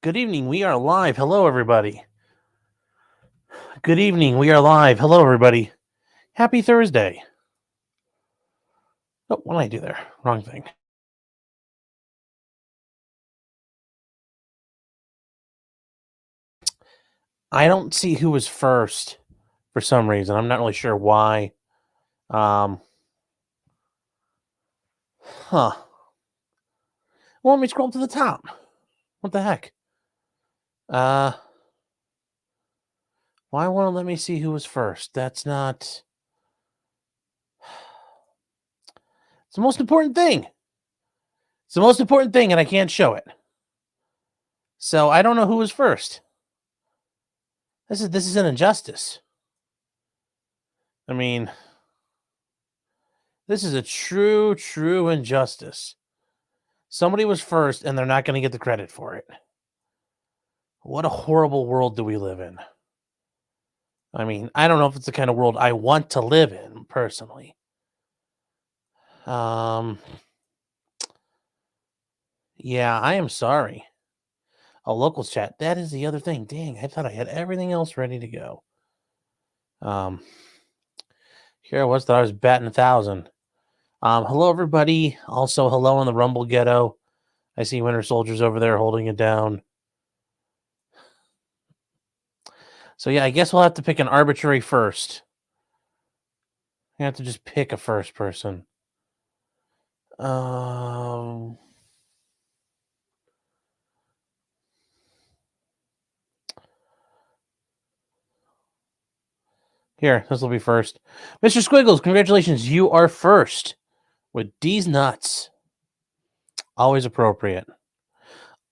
Good evening. We are live. Hello, everybody. Good evening. We are live. Hello, everybody. Happy Thursday. Oh, what did I do there? Wrong thing. I don't see who was first for some reason. I'm not really sure why. Um, huh. Well, let me scroll to the top. What the heck? Uh, why won't it let me see who was first? That's not. It's the most important thing. It's the most important thing, and I can't show it. So I don't know who was first. This is an injustice. I mean, this is a true injustice. Somebody was first, and they're not going to get the credit for it. What a horrible world do we live in? I mean, I don't know if it's the kind of world I want to live in personally. Um, yeah, I am sorry. A locals chat. That is the other thing. Dang, I thought I had everything else ready to go. Um, here I was, thought I was batting 1,000. Hello everybody. Also, hello in the Rumble Ghetto. I see Winter Soldiers over there holding it down. So yeah, I guess we'll have to pick an arbitrary first. You have to just pick a first person. Here, this will be first. Mr. Squiggles, congratulations. You are first with D's nuts. Always appropriate.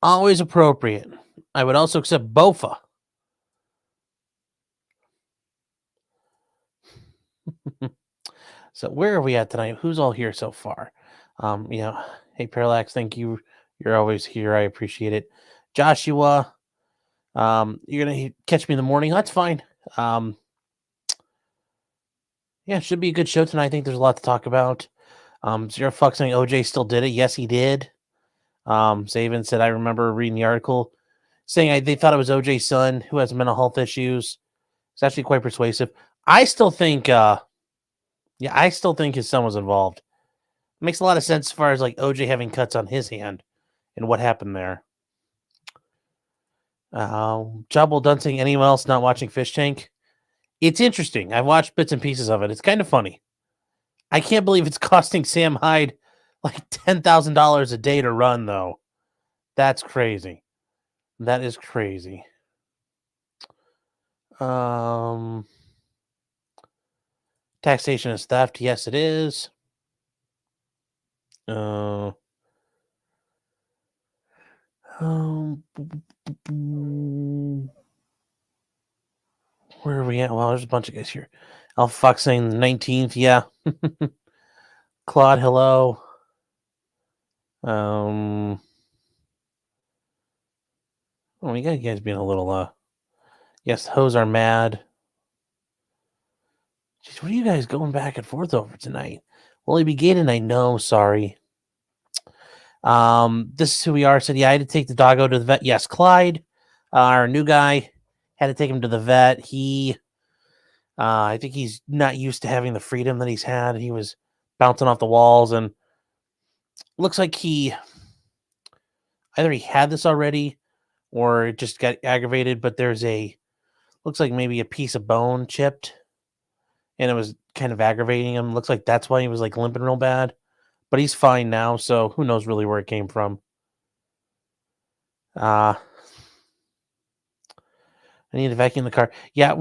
Always appropriate. I would also accept Bofa. So where are we at tonight? Who's all here so far? Hey Parallax, thank you. You're always here. I appreciate it. Joshua, you're gonna catch me in the morning. That's fine. Yeah, it should be a good show tonight. I think there's a lot to talk about. Zero Fuck saying OJ still did it. Yes, he did. Saban said, I remember reading the article saying they thought it was OJ's son who has mental health issues. It's actually quite persuasive. I still think, I still think his son was involved. It makes a lot of sense as far as like OJ having cuts on his hand and what happened there. Job well done saying anyone else not watching Fish Tank. It's interesting. I've watched bits and pieces of it. It's kind of funny. I can't believe it's costing Sam Hyde like $10,000 a day to run, though. That's crazy. That is crazy. Taxation is theft. Yes, it is. Where are we at? Well, there's a bunch of guys here. Alpha Fox saying the 19th. Yeah. Claude, hello. Oh, we got you guys being a little, yes, hoes are mad. Jeez, what are you guys going back and forth over tonight? Willoughby Gaten, I know, sorry. This is who we are. Said, yeah, I had to take the doggo to the vet. Yes, Clyde, our new guy, had to take him to the vet. I think he's not used to having the freedom that he's had. He was bouncing off the walls, and looks like either he had this already or it just got aggravated. But looks like maybe a piece of bone chipped, and it was kind of aggravating him. Looks like that's why he was like limping real bad. But he's fine now, so who knows really where it came from. I need to vacuum the car. Yeah,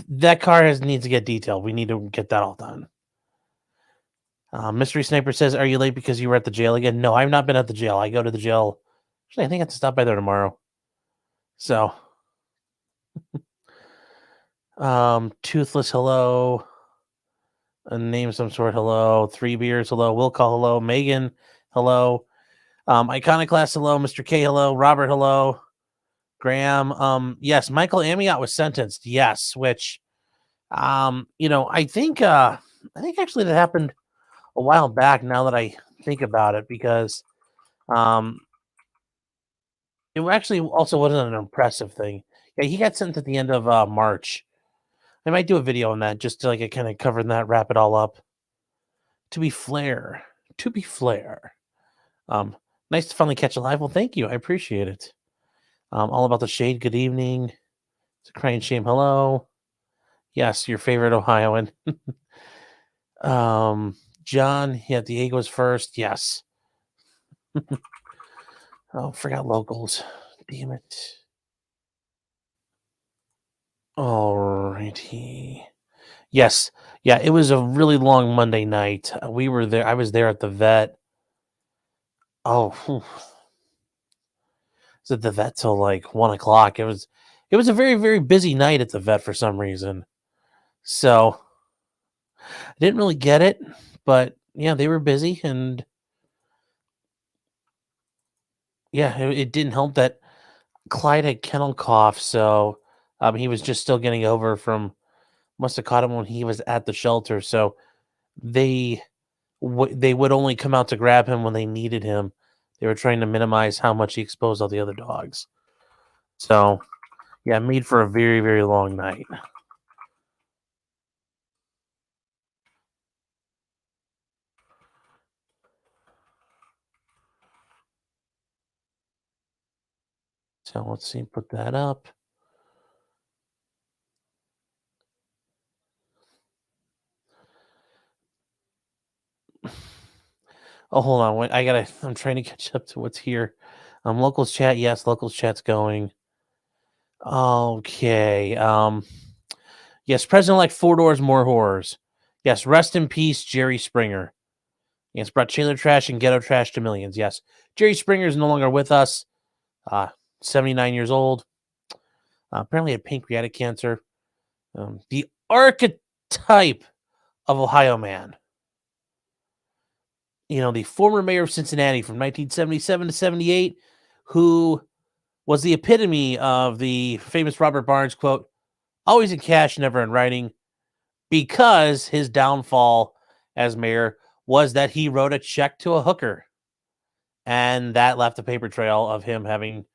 that car needs to get detailed. We need to get that all done. Mystery Sniper says, are you late because you were at the jail again? No, I've not been at the jail. I go to the jail. Actually, I think I have to stop by there tomorrow. So, Toothless, hello. A name of some sort, hello. 3 beers, hello. Will call, hello. Megan, hello. Iconoclast, hello. Mr. K, hello. Robert, hello. Graham, yes. Michael Amiot was sentenced, yes. Which, I think actually that happened a while back. Now that I think about it, because, It actually also wasn't an impressive thing. Yeah, he got sentenced at the end of March. I might do a video on that just to like kind of cover that, wrap it all up. To be flair, to be flair. Um, Nice to finally catch a live. Well, thank you. I appreciate it. All about the shade. Good evening. It's a crying shame. Hello. Yes, your favorite Ohioan. John. Yeah, Diego's first. Yes. Oh, forgot locals. Damn it. Alrighty. Yes. Yeah, it was a really long Monday night. We were there. I was there at the vet. Oh, whew. Was at the vet till like 1 o'clock. It was a very, very busy night at the vet for some reason. So I didn't really get it, but yeah, they were busy, and yeah, it didn't help that Clyde had kennel cough, so he was just still getting over from must have caught him when he was at the shelter. So they they would only come out to grab him when they needed him. They were trying to minimize how much he exposed all the other dogs. So yeah, made for a very, very long night. So let's see, put that up. Oh, hold on. Wait, I'm trying to catch up to what's here. Locals chat. Yes, locals chat's going. Okay. Yes, President elect Four Doors, more horrors. Yes, rest in peace, Jerry Springer. Yes, brought trailer trash and ghetto trash to millions. Yes, Jerry Springer is no longer with us. 79 years old. Apparently had pancreatic cancer. The archetype of Ohio man. The former mayor of Cincinnati from 1977 to 78, who was the epitome of the famous Robert Barnes quote, always in cash, never in writing, because his downfall as mayor was that he wrote a check to a hooker. And that left a paper trail of him having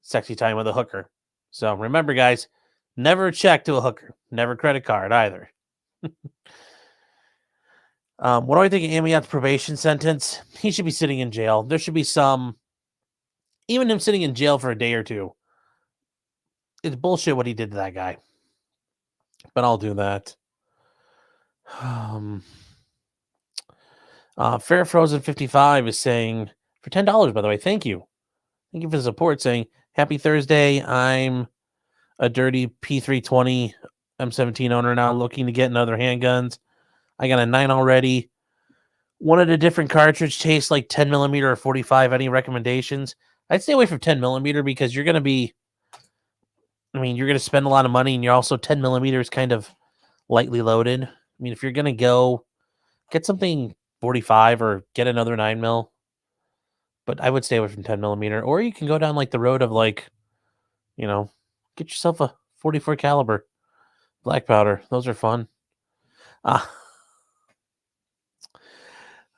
sexy time with a hooker. So remember, guys, never a check to a hooker, never credit card either. What do I think of Amiot's probation sentence? He should be sitting in jail. There should be even him sitting in jail for a day or two. It's bullshit what he did to that guy. But I'll do that. Fair Frozen 55 is saying, for $10, by the way, thank you. Thank you for the support, saying, happy Thursday. I'm a dirty P320 M17 owner now looking to get another handguns. I got a 9 already. Wanted a different cartridge, tastes like 10 millimeter or 45. Any recommendations? I'd stay away from 10 millimeter because you're going to spend a lot of money, and you're also 10 millimeters kind of lightly loaded. If you're going to go get something 45 or get another 9 mil, but I would stay away from 10 millimeter, or you can go down like the road of get yourself a 44 caliber black powder. Those are fun.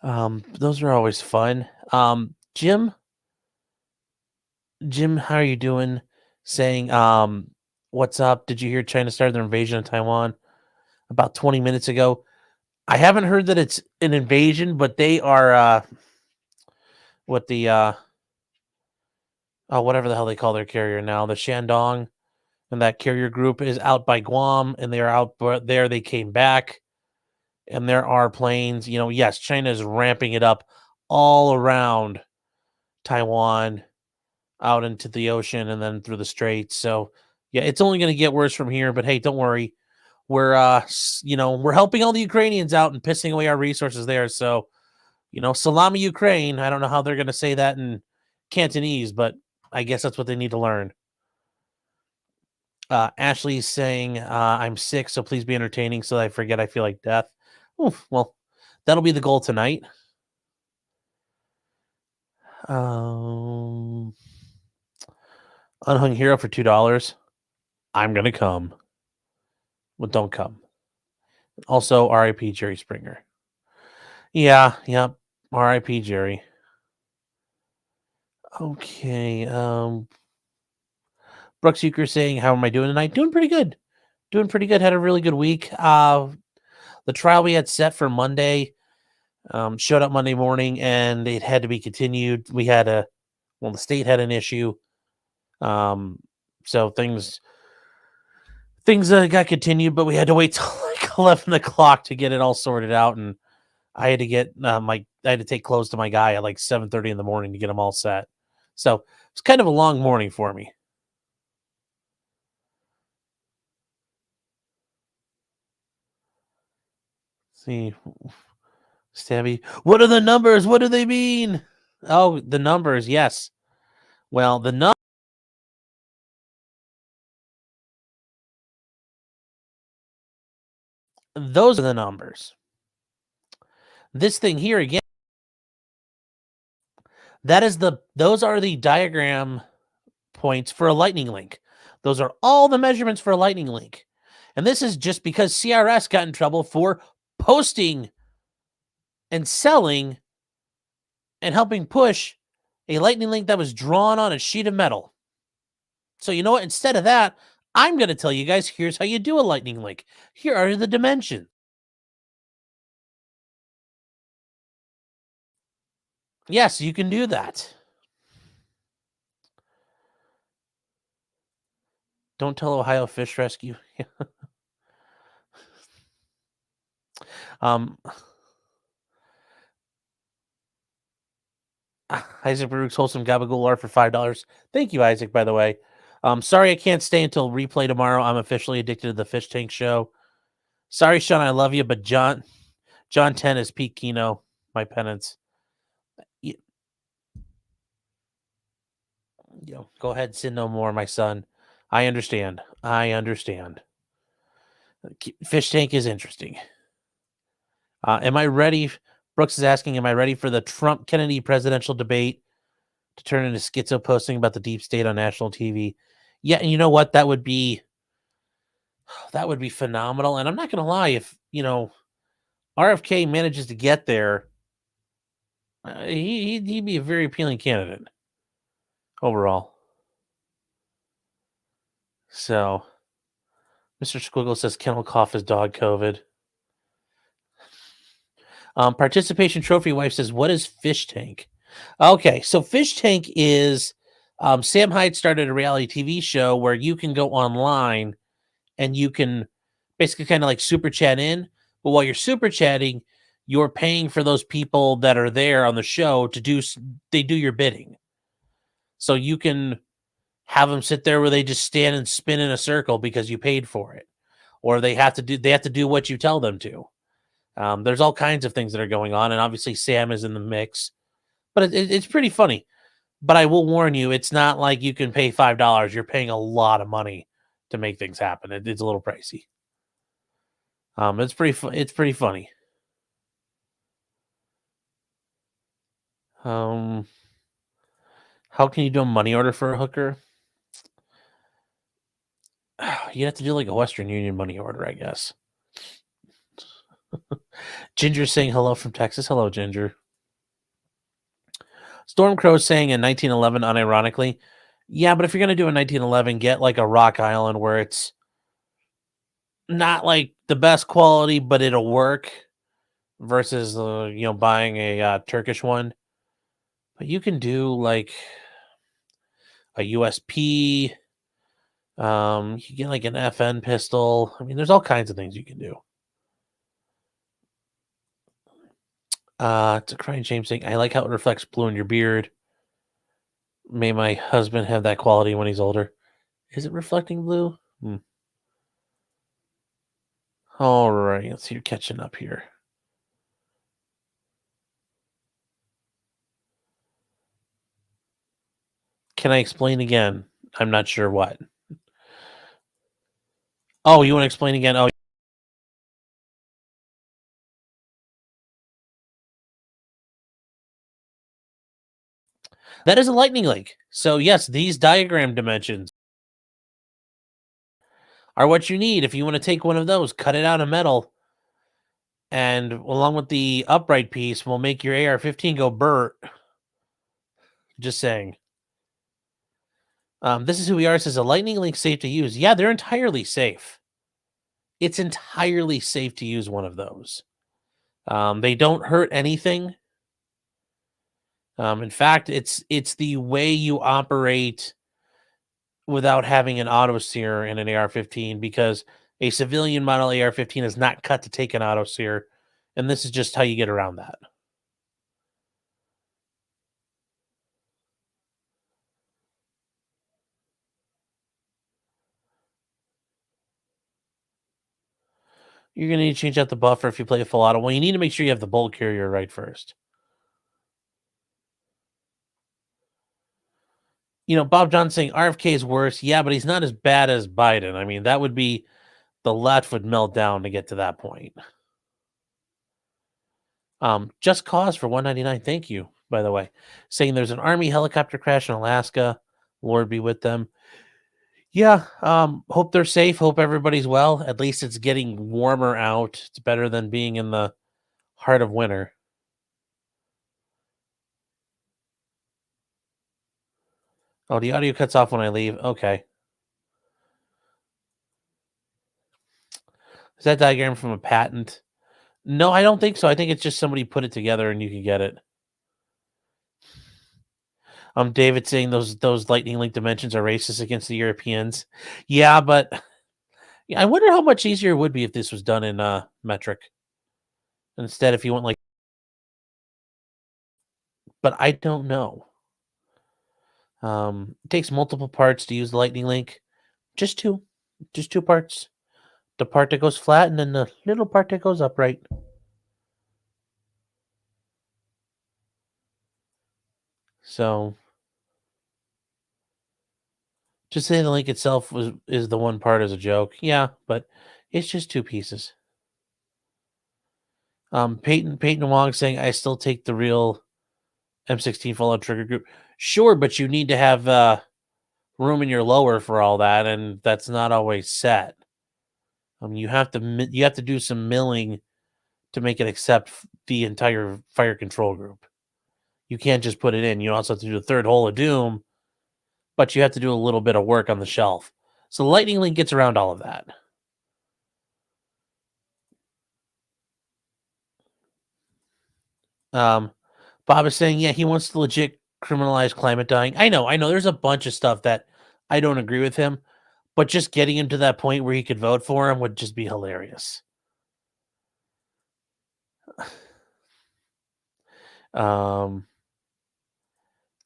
Those are always fun. Jim, how are you doing? Saying, what's up? Did you hear China started their invasion of Taiwan about 20 minutes ago? I haven't heard that it's an invasion, but they are, what the, whatever the hell they call their carrier now, the Shandong, and that carrier group is out by Guam, and they're out there. They came back, and there are planes. Yes, China is ramping it up all around Taiwan, out into the ocean, and then through the straits. So, yeah, it's only going to get worse from here. But hey, don't worry. We're helping all the Ukrainians out and pissing away our resources there. So, salami Ukraine. I don't know how they're going to say that in Cantonese, but I guess that's what they need to learn. Ashley's saying, I'm sick, so please be entertaining so that I forget I feel like death. Oof, well, that'll be the goal tonight. Unhung Hero for $2. I'm going to come. Well, don't come. Also, R.I.P. Jerry Springer. Yeah, yep. R.I.P. Jerry. Okay. Brooks Euchre saying, "How am I doing tonight? Doing pretty good. Doing pretty good. Had a really good week. The trial we had set for Monday showed up Monday morning, and it had to be continued. The state had an issue, um, so things got continued, but we had to wait till like 11 o'clock to get it all sorted out, and I had to get I had to take clothes to my guy at like 7:30 in the morning to get them all set. So it's kind of a long morning for me. See, Stabby, what are the numbers? What do they mean? Oh, the numbers, yes. Well, those are the numbers. This thing here again, those are the diagram points for a lightning link. Those are all the measurements for a lightning link. And this is just because CRS got in trouble for posting and selling and helping push a lightning link that was drawn on a sheet of metal. So you know what? Instead of that, I'm going to tell you guys, here's how you do a lightning link. Here are the dimensions. Yes, you can do that. Don't tell Ohio Fish Rescue. um, Isaac Baruch's Wholesome Gabagool art for $5. Thank you, Isaac, by the way. Sorry I can't stay until replay tomorrow. I'm officially addicted to the Fish Tank show. Sorry, Sean, I love you, but John 10 is peak Kino, my penance. Go ahead, sin no more, my son. I understand. Fish Tank is interesting. Am I ready? Brooks is asking, am I ready for the Trump-Kennedy presidential debate to turn into schizo posting about the deep state on national TV? Yeah, and you know what? That would be phenomenal. And I'm not going to lie, if, RFK manages to get there, he'd be a very appealing candidate overall. So, Mr. Squiggle says kennel cough is dog COVID. Participation Trophy Wife says, what is Fish Tank? Okay, so Fish Tank is Sam Hyde started a reality TV show where you can go online and you can basically kind of like super chat in. But while you're super chatting, you're paying for those people that are there on the show to do your bidding. So you can have them sit there where they just stand and spin in a circle because you paid for it, or they have to do what you tell them to. There's all kinds of things that are going on, and obviously Sam is in the mix, but it's pretty funny. But I will warn you, it's not like you can pay $5. You're paying a lot of money to make things happen. It's a little pricey. It's pretty funny. How can you do a money order for a hooker? You have to do like a Western Union money order, I guess. Ginger saying hello from Texas. Hello, Ginger. Stormcrow saying in 1911, unironically. Yeah, but if you're going to do a 1911, get like a Rock Island where it's not like the best quality, but it'll work versus, buying a Turkish one. But you can do like a USP. You get like an FN pistol. I mean, there's all kinds of things you can do. It's a crying shame saying, I like how it reflects blue in your beard. May my husband have that quality when he's older. Is it reflecting blue? All right, let's see. You're catching up here. Can I explain again? I'm not sure what. Oh, you want to explain again? Oh, that is a lightning link. So yes, these diagram dimensions are what you need. If you want to take one of those, cut it out of metal, and along with the upright piece, will make your AR-15 go Burt. Just saying. This is who we are. Says a lightning link safe to use. Yeah, they're entirely safe. It's entirely safe to use one of those. They don't hurt anything. In fact, it's the way you operate without having an auto sear in an AR-15, because a civilian model AR-15 is not cut to take an auto sear, and this is just how you get around that. You're gonna need to change out the buffer if you play a full auto. Well, you need to make sure you have the bolt carrier right first. Bob Johnson saying RFK is worse. Yeah, but he's not as bad as Biden. I mean, that would be the left would melt down to get to that point. Just cause for 199. Thank you, by the way. Saying there's an Army helicopter crash in Alaska. Lord be with them. Yeah, hope they're safe. Hope everybody's well. At least it's getting warmer out. It's better than being in the heart of winter. Oh, the audio cuts off when I leave. Okay. Is that diagram from a patent? No, I don't think so. I think it's just somebody put it together and you can get it. David saying those lightning link dimensions are racist against the Europeans. Yeah, but yeah, I wonder how much easier it would be if this was done in metric. Instead, if you went like, but I don't know. It takes multiple parts to use the lightning link. Just two parts. The part that goes flat and then the little part that goes upright. So just say the link itself is the one part as a joke. Yeah, but it's just two pieces. Peyton Wong saying I still take the real M16 Fallout trigger group. Sure, but you need to have room in your lower for all that, and that's not always set. You have to do some milling to make it accept the entire fire control group. You can't just put it in. You also have to do the third hole of doom, but you have to do a little bit of work on the shelf. So the lightning link gets around all of that. Bob is saying, yeah, he wants to legit criminalize climate dying. I know. There's a bunch of stuff that I don't agree with him, but just getting him to that point where he could vote for him would just be hilarious.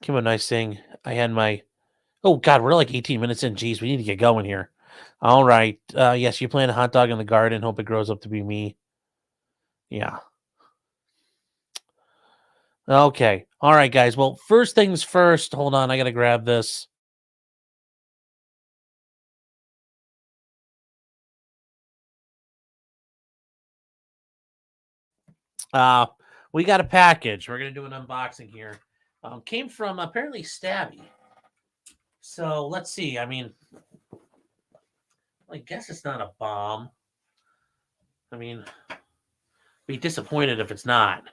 Kim a nice thing. I had my oh god, we're like 18 minutes in. Jeez, we need to get going here. All right. Yes, you plant a hot dog in the garden, hope it grows up to be me. Yeah. Okay. All right, guys. Well, first things first. Hold on, I gotta grab this. We got a package. We're gonna do an unboxing here. Came from apparently Stabby. So let's see. I mean, I guess it's not a bomb. I mean, be disappointed if it's not.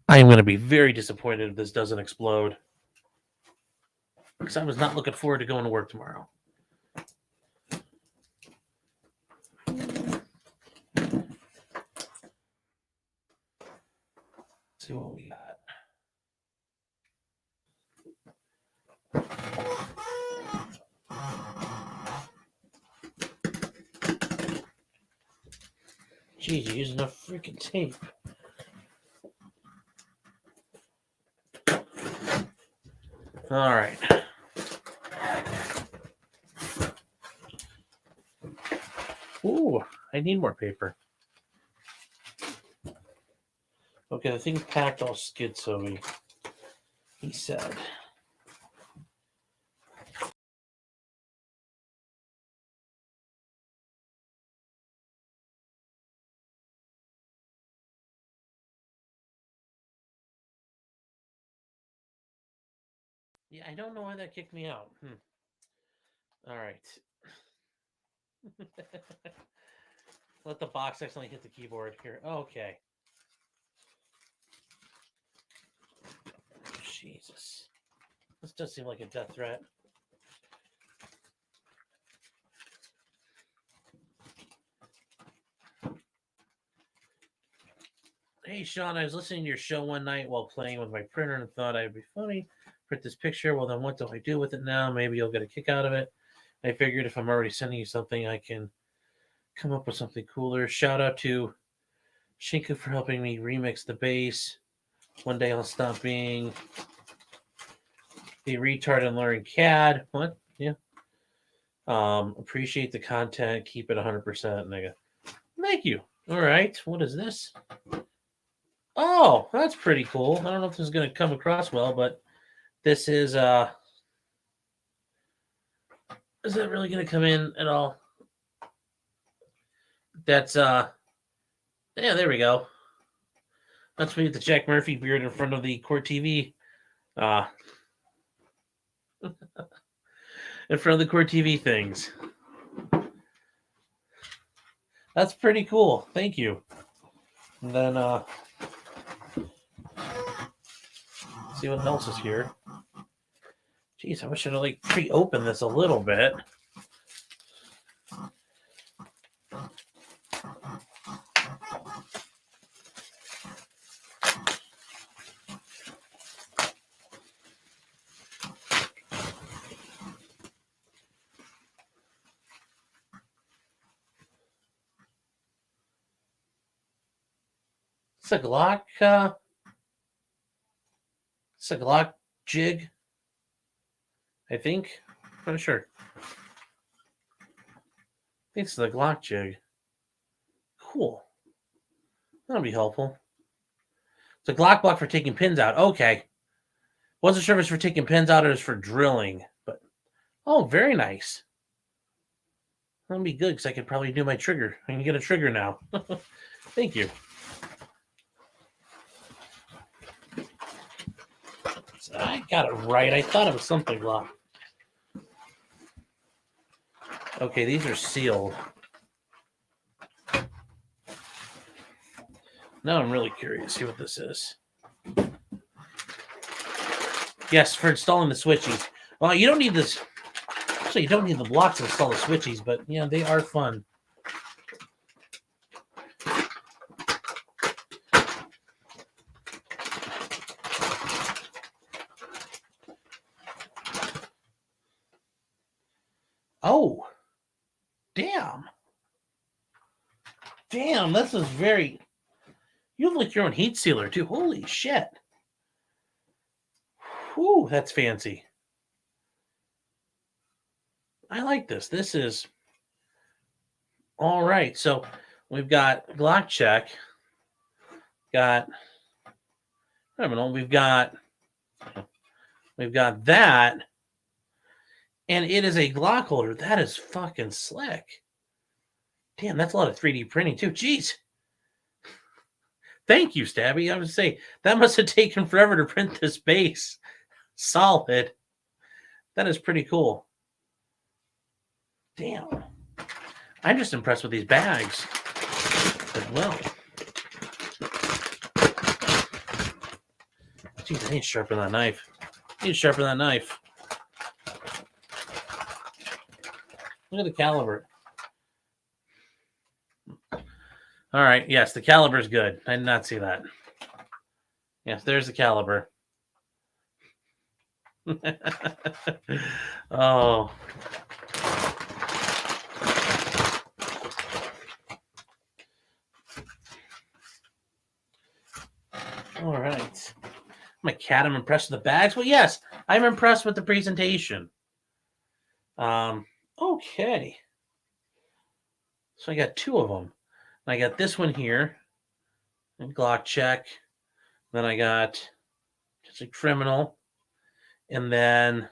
I am going to be very disappointed if this doesn't explode. Because I was not looking forward to going to work tomorrow. Let's see what we got. Jeez, you're using enough freaking tape. All right. Ooh, I need more paper. Okay, the thing's packed all schizoey. He said. Yeah, I don't know why that kicked me out. All right. Let the box accidentally hit the keyboard here. Okay. Jesus. This does seem like a death threat. Hey, Sean, I was listening to your show one night while playing with my printer and thought I'd be funny. Print this picture. Well, then what do I do with it now? Maybe you'll get a kick out of it. I figured if I'm already sending you something, I can come up with something cooler. Shout out to Shinku for helping me remix the bass. One day I'll stop being the retard and learn CAD. What? Yeah. Appreciate the content. Keep it 100%, nigga. Thank you. All right. What is this? Oh, that's pretty cool. I don't know if this is going to come across well, but this is that really going to come in at all? That's yeah, there we go. That's me with the Jack Murphy beard in front of the court TV. In front of the court TV things. That's pretty cool. Thank you. And then see what else is here. Jeez, I wish I'd like pre-open this a little bit. It's a Glock. It's a Glock jig. I think. I'm not sure. I think it's the Glock jig. Cool. That'll be helpful. It's a Glock block for taking pins out. Okay. Wasn't sure if it's for taking pins out or it's for drilling. But oh, very nice. That'll be good because I could probably do my trigger. I can get a trigger now. Thank you. So I got it right. I thought it was something Glock. Okay, these are sealed. Now I'm really curious. See what this is. Yes, for installing the switchies. Well, you don't need this. Actually, you don't need the blocks to install the switchies, but yeah, they are fun. Oh, damn. Damn, this is very... You have like your own heat sealer, too. Holy shit. Whew, that's fancy. I like this. This is... All right, so we've got Glock check. I don't know, we've got that. And it is a Glock holder. That is fucking slick. Damn, that's a lot of 3D printing, too. Jeez. Thank you, Stabby. I would say that must have taken forever to print this base. Solid. That is pretty cool. Damn. I'm just impressed with these bags as well. Jeez, I need to sharpen that knife. Look at the caliber. All right. Yes, the caliber is good. I did not see that. Yes, there's the caliber. Oh. All right. My cat, I'm impressed with the bags. Well, yes, I'm impressed with the presentation. Okay. So I got two of them. I got this one here, and Glock check. Then I got just a criminal. And then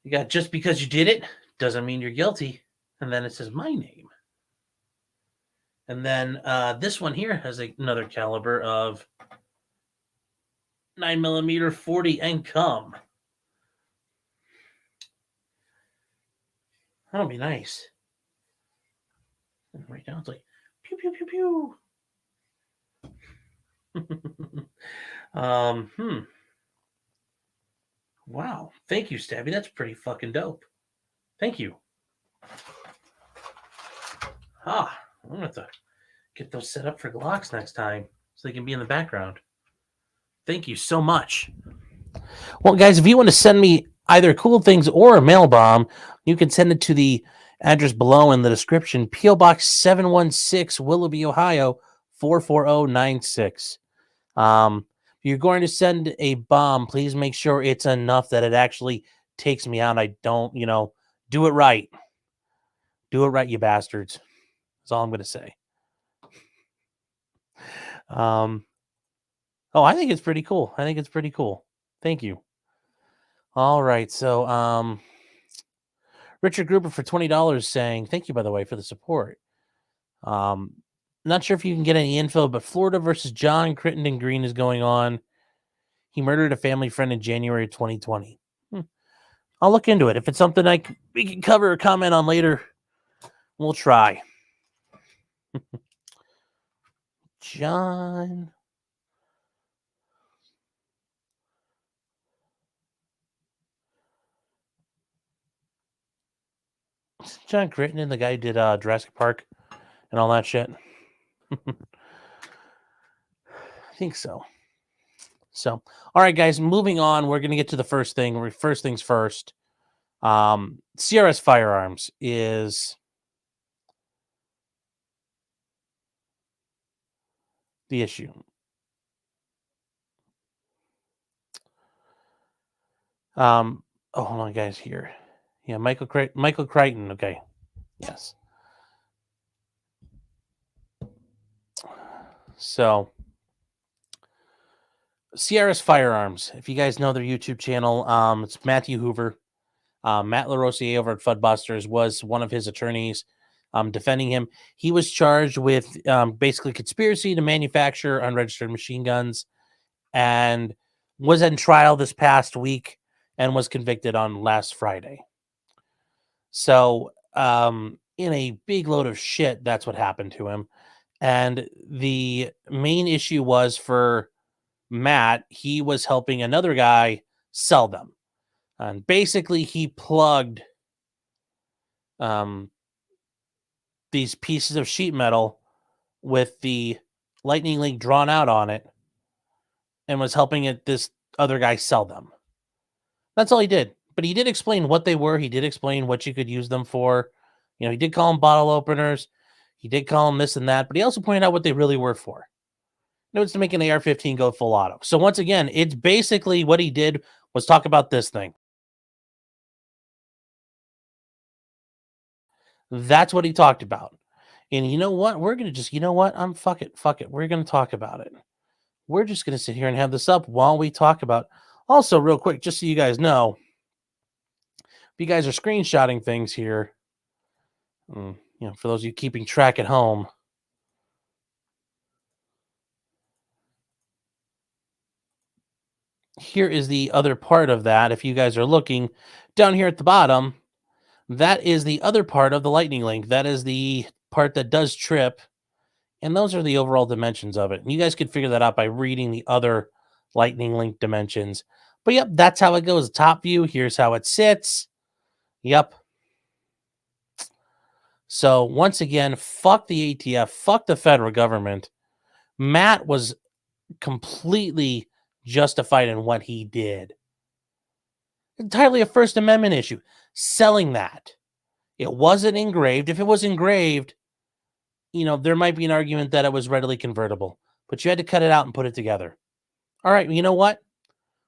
you got just because you did it doesn't mean you're guilty. And then it says my name. And then this one here has another caliber of 9mm 40 and come. That'll be nice. And right now it's like pew pew pew pew. Wow. Thank you, Stabby. That's pretty fucking dope. Thank you. I'm gonna have to Get those set up for Glocks next time so they can be in the background. Thank you so much. Well, guys, if you want to send me either cool things or a mail bomb, you can send it to the address below in the description. P.O. Box 716, Willoughby, Ohio, 44096. If you're going to send a bomb, please make sure it's enough that it actually takes me out. I don't, do it right. Do it right, you bastards. That's all I'm going to say. I think it's pretty cool. Thank you. All right. So, Richard Gruber for $20 saying, thank you, by the way, for the support. Not sure if you can get any info, but Florida versus John Crittenden Green is going on. He murdered a family friend in January of 2020. I'll look into it. If it's something we can cover or comment on later, we'll try. John Crittenden, the guy who did Jurassic Park and all that shit. I think so. So, all right, guys, moving on. We're going to get to the first thing. First things first. CRS Firearms is the issue. Hold on, guys, here. Yeah, Michael Crichton. Okay. Yes. So, CRS Firearms. If you guys know their YouTube channel, it's Matthew Hoover. Matt LaRosier over at Fudbusters was one of his attorneys defending him. He was charged with basically conspiracy to manufacture unregistered machine guns and was in trial this past week and was convicted on last Friday. So, in a big load of shit, that's what happened to him. And the main issue was for Matt, he was helping another guy sell them. And basically, he plugged these pieces of sheet metal with the lightning link drawn out on it and was helping this other guy sell them. That's all he did. But he did explain what they were. He did explain what you could use them for. He did call them bottle openers. He did call them this and that. But he also pointed out what they really were for. It's to make an AR-15 go full auto. So once again, it's basically what he did was talk about this thing. That's what he talked about. And you know what? We're going to just, fuck it. We're going to talk about it. We're just going to sit here and have this up while we talk about. Also, real quick, just so you guys know, if you guys are screenshotting things here, for those of you keeping track at home, here is the other part of that. If you guys are looking down here at the bottom, that is the other part of the lightning link. That is the part that does trip. And those are the overall dimensions of it. And you guys could figure that out by reading the other lightning link dimensions. But yep, that's how it goes. Top view, here's how it sits. Yep. So once again, fuck the ATF, fuck the federal government. Matt was completely justified in what he did. Entirely a First Amendment issue. Selling that. It wasn't engraved. If it was engraved, there might be an argument that it was readily convertible. But you had to cut it out and put it together. All right, you know what?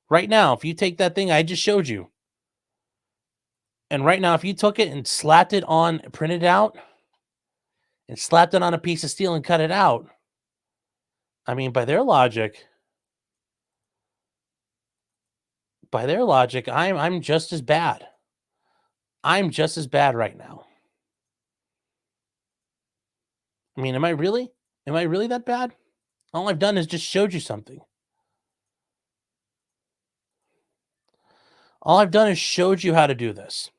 Right now, if you take that thing I just showed you, and right now, if you took it and slapped it on, printed it out, and slapped it on a piece of steel and cut it out, I mean, by their logic, I'm just as bad. I'm just as bad right now. I mean, am I really that bad? All I've done is just showed you something. All I've done is showed you how to do this.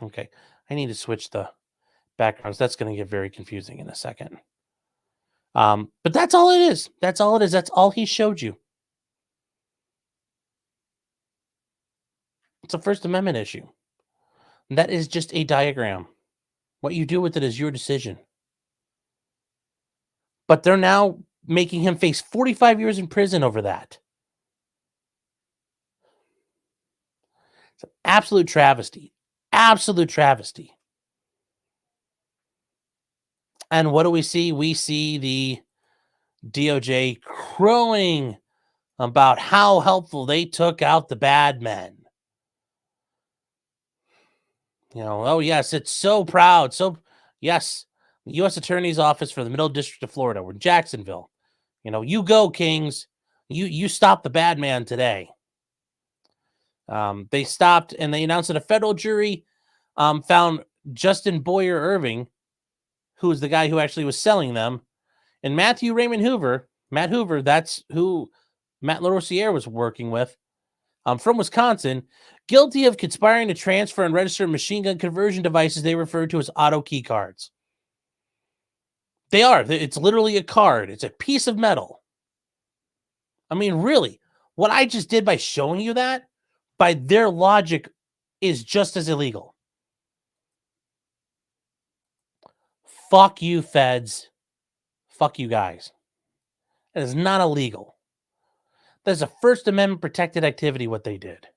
Okay, I need to switch the backgrounds. That's going to get very confusing in a second. But that's all it is. That's all it is. That's all he showed you. It's a First Amendment issue. That is just a diagram. What you do with it is your decision. But they're now making him face 45 years in prison over that. It's an absolute travesty. Absolute travesty. And what do we see? We see the DOJ crowing about how helpful they took out the bad men. Oh, yes, it's so proud. Yes, the U.S. Attorney's Office for the Middle District of Florida. We're in Jacksonville. You go, Kings. You stop the bad man today. They stopped and they announced that a federal jury found Justin Boyer Irving, who was the guy who actually was selling them, and Matthew Raymond Hoover. Matt Hoover, that's who Matt LaRosiere was working with, from Wisconsin, guilty of conspiring to transfer and register machine gun conversion devices they refer to as auto key cards. They are. It's literally a card. It's a piece of metal. I mean, really, what I just did by showing you that, by their logic, is just as illegal. Fuck you, feds. Fuck you guys. That is not illegal. That's a First Amendment protected activity, what they did.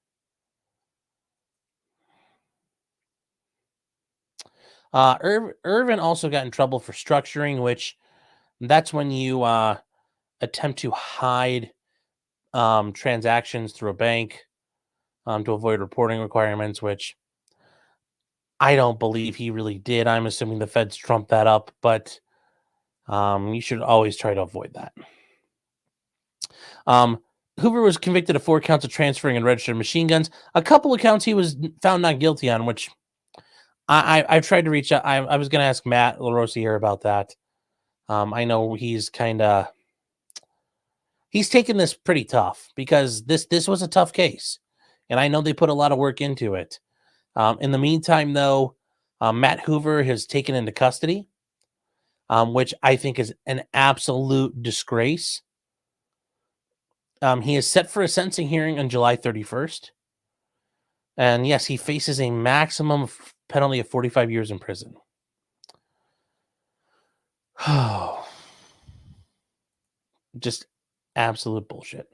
Irvin also got in trouble for structuring, which that's when you attempt to hide transactions through a bank to avoid reporting requirements, which I don't believe he really did. I'm assuming the feds trumped that up, but you should always try to avoid that. Hoover was convicted of 4 counts of transferring and registered machine guns. A couple of counts he was found not guilty on, which I've tried to reach out. I was going to ask Matt LaRosiere about that. I know he's taken this pretty tough because this was a tough case, and I know they put a lot of work into it. In the meantime, though, Matt Hoover has taken into custody, which I think is an absolute disgrace. He is set for a sentencing hearing on July 31st. And yes, he faces a maximum penalty of 45 years in prison. Just absolute bullshit.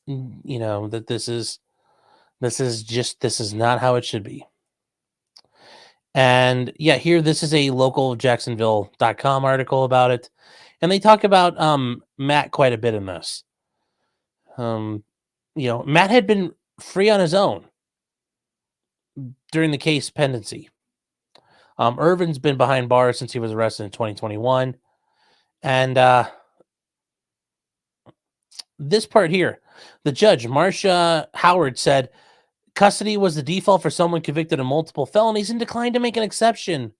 That this is not how it should be. And yeah, here, this is a local Jacksonville.com article about it. And they talk about Matt quite a bit in this. Matt had been free on his own during the case pendency. Irvin's been behind bars since he was arrested in 2021. And this part here, the judge, Marcia Howard, said custody was the default for someone convicted of multiple felonies and declined to make an exception.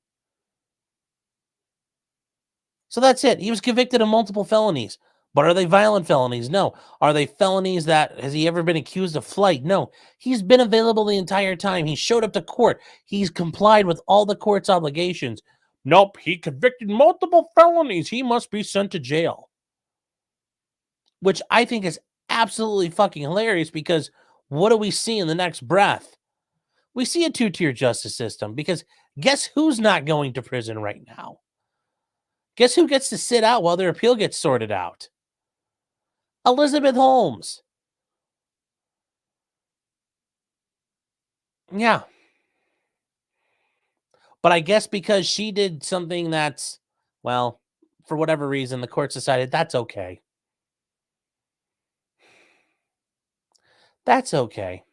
So that's it. He was convicted of multiple felonies. But are they violent felonies? No. Are they felonies that, has he ever been accused of flight? No. He's been available the entire time. He showed up to court. He's complied with all the court's obligations. Nope, he convicted multiple felonies. He must be sent to jail. Which I think is absolutely fucking hilarious, because what do we see in the next breath? We see a 2-tier justice system, because guess who's not going to prison right now? Guess who gets to sit out while their appeal gets sorted out? Elizabeth Holmes. Yeah. But I guess because she did something that's, well, for whatever reason, the courts decided that's okay. That's okay.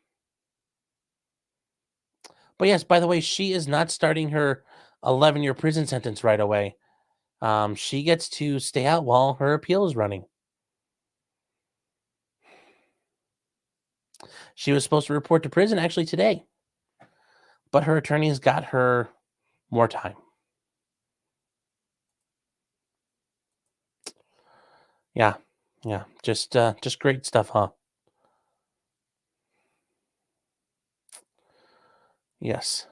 But yes, by the way, she is not starting her 11-year prison sentence right away. She gets to stay out while her appeal is running. She was supposed to report to prison actually today, but her attorneys got her more time. Yeah. Just great stuff, huh? Yes.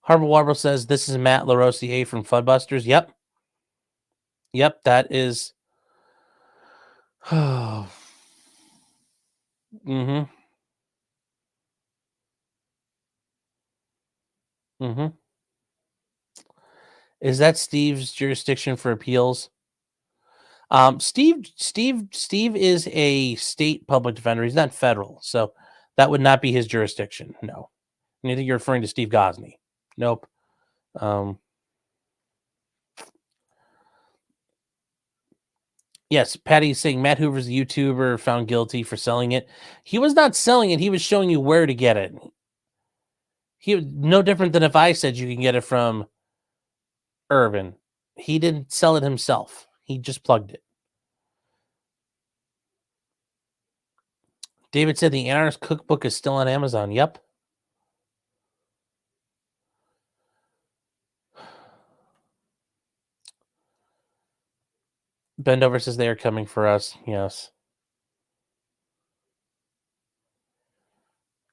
Harbor Warble says this is Matt LaRosiere from Fudbusters. Yep. That is. Mm-hmm. Mm-hmm. Is that Steve's jurisdiction for appeals? Steve is a state public defender. He's not federal, so that would not be his jurisdiction. No, I think you're referring to Steve Gosney. Nope. Yes, Patty's saying Matt Hoover's a YouTuber found guilty for selling it. He was not selling it. He was showing you where to get it. He no different than if I said you can get it from Irvin. He didn't sell it himself. He just plugged it. David said the Anarchist Cookbook is still on Amazon. Yep. Bendover says they are coming for us. Yes.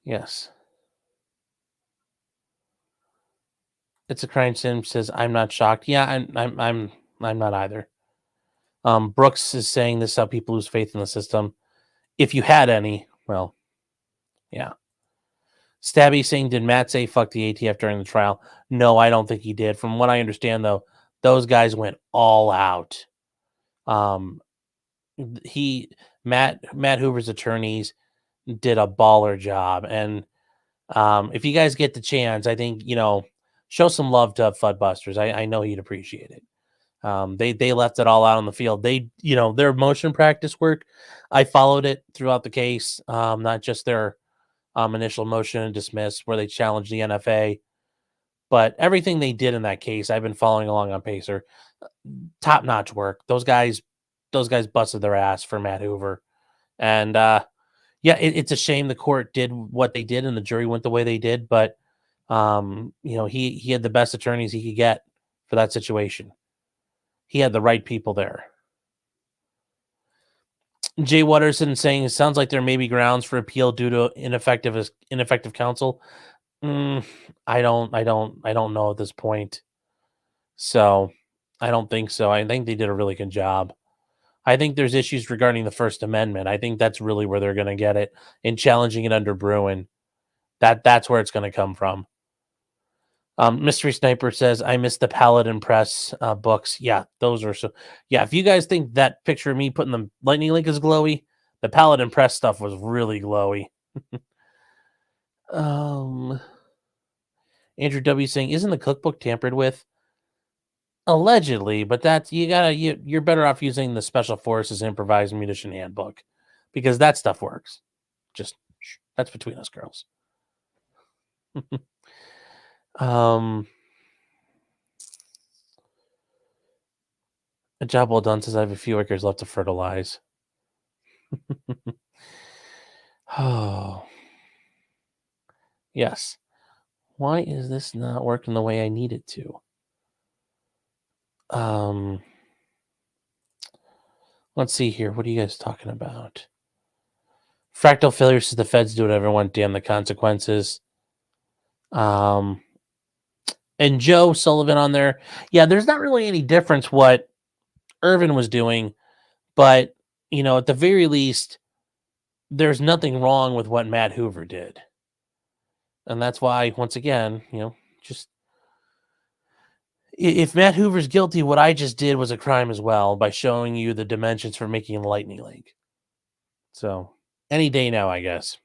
Yes. It's a crime sim says I'm not shocked. Yeah, I'm not either. Brooks is saying this is how people lose faith in the system. If you had any, well, yeah. Stabby saying, did Matt say fuck the ATF during the trial? No, I don't think he did. From what I understand, though, those guys went all out. Matt Hoover's attorneys did a baller job, and if you guys get the chance, I think show some love to Fuddbusters. I know he'd appreciate it. They left it all out on the field. They their motion practice work. I followed it throughout the case, not just their initial motion and dismiss where they challenged the NFA, but everything they did in that case, I've been following along on Pacer. Top notch work. Those guys busted their ass for Matt Hoover, and it's a shame the court did what they did and the jury went the way they did. But he had the best attorneys he could get for that situation. He had the right people there. Jay Watterson saying it sounds like there may be grounds for appeal due to ineffective counsel. I don't know at this point. So I don't think so. I think they did a really good job. I think there's issues regarding the First Amendment. I think that's really where they're going to get it in challenging it under Bruin. That's where it's going to come from. Mystery Sniper says, I missed the Paladin Press books. Yeah, those are so. Yeah, if you guys think that picture of me putting the lightning link is glowy, the Paladin Press stuff was really glowy. Andrew W saying, isn't the cookbook tampered with? Allegedly, but that's you're better off using the Special Forces Improvised Munition Handbook because that stuff works. Just that's between us girls. A job well done says I have a few acres left to fertilize. Oh. Yes. Why is this not working the way I need it to? Let's see here. What are you guys talking about? Fractal failure says the feds do whatever they want. Damn the consequences. And Joe Sullivan on there. Yeah, there's not really any difference what Irvin was doing, but at the very least, there's nothing wrong with what Matt Hoover did. And that's why, once again, just if Matt Hoover's guilty, what I just did was a crime as well by showing you the dimensions for making a lightning link. So any day now, I guess.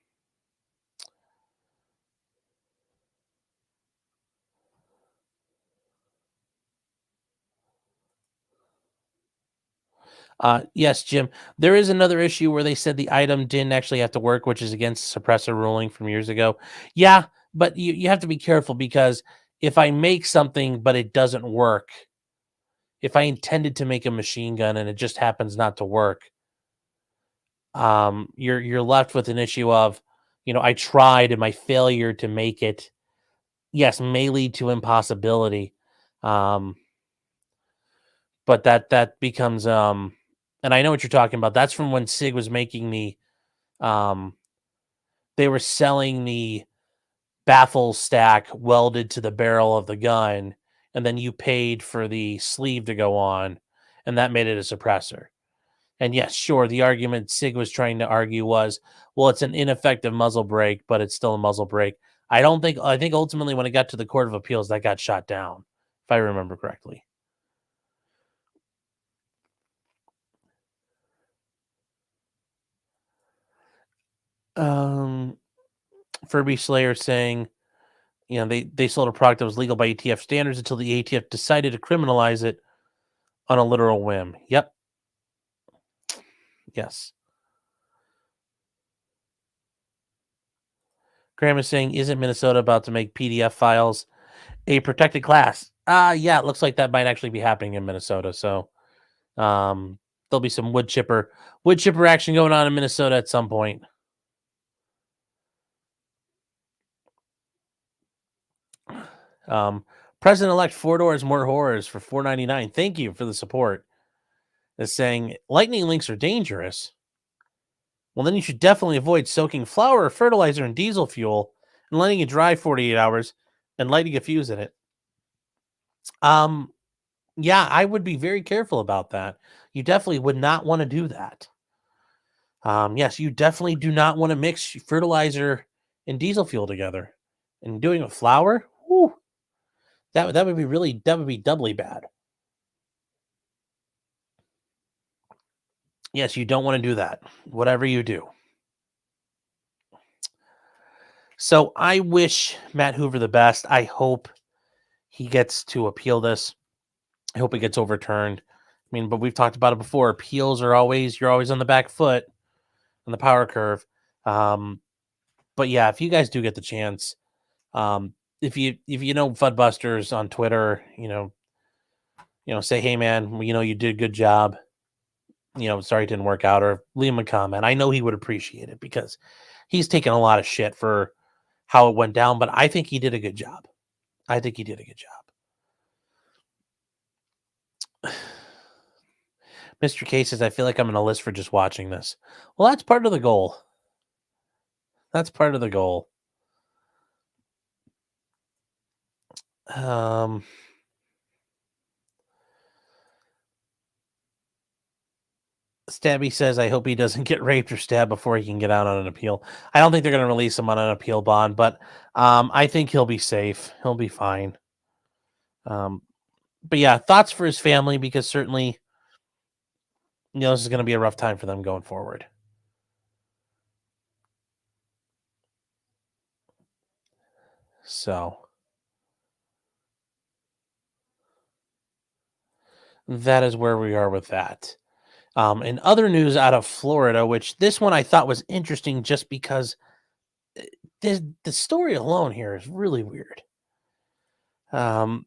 Yes, Jim. There is another issue where they said the item didn't actually have to work, which is against the suppressor ruling from years ago. Yeah, but you have to be careful because if I make something but it doesn't work, if I intended to make a machine gun and it just happens not to work, you're left with an issue of, I tried and my failure to make it, yes, may lead to impossibility. But that becomes and I know what you're talking about. That's from when SIG was making the they were selling the baffle stack welded to the barrel of the gun, and then you paid for the sleeve to go on, and that made it a suppressor. And yes, sure, the argument SIG was trying to argue was, well, it's an ineffective muzzle brake, but it's still a muzzle brake. I think ultimately when it got to the Court of Appeals, that got shot down, if I remember correctly. Furby Slayer saying, they sold a product that was legal by ATF standards until the ATF decided to criminalize it on a literal whim. Yep. Yes. Graham is saying, isn't Minnesota about to make PDF files a protected class? Yeah, it looks like that might actually be happening in Minnesota. So there'll be some wood chipper action going on in Minnesota at some point. President-elect 4 Doors More Horrors for $4.99. Thank you for the support. Is saying lightning links are dangerous. Well, then you should definitely avoid soaking flour or fertilizer in diesel fuel and letting it dry 48 hours and lighting a fuse in it. Yeah, I would be very careful about that. You definitely would not want to do that. Yes, you definitely do not want to mix fertilizer and diesel fuel together. And doing it with flour, whew, that would be doubly bad. Yes, you don't want to do that. Whatever you do. So I wish Matt Hoover the best. I hope he gets to appeal this. I hope it gets overturned. I mean, but we've talked about it before. Appeals are you're always on the back foot on the power curve. But yeah, if you guys do get the chance, if you know Fudbusters on Twitter, say, hey man, you did a good job. Sorry it didn't work out, or leave him a comment. I know he would appreciate it because he's taken a lot of shit for how it went down, but I think he did a good job. Mr. K says, I feel like I'm on a list for just watching this. Well, that's part of the goal. Stabby says, I hope he doesn't get raped or stabbed before he can get out on an appeal. I don't think they're going to release him on an appeal bond, but I think he'll be safe. He'll be fine. But yeah, thoughts for his family, because certainly, this is going to be a rough time for them going forward. So that is where we are with that. In other news out of Florida, which this one I thought was interesting just because the story alone here is really weird. A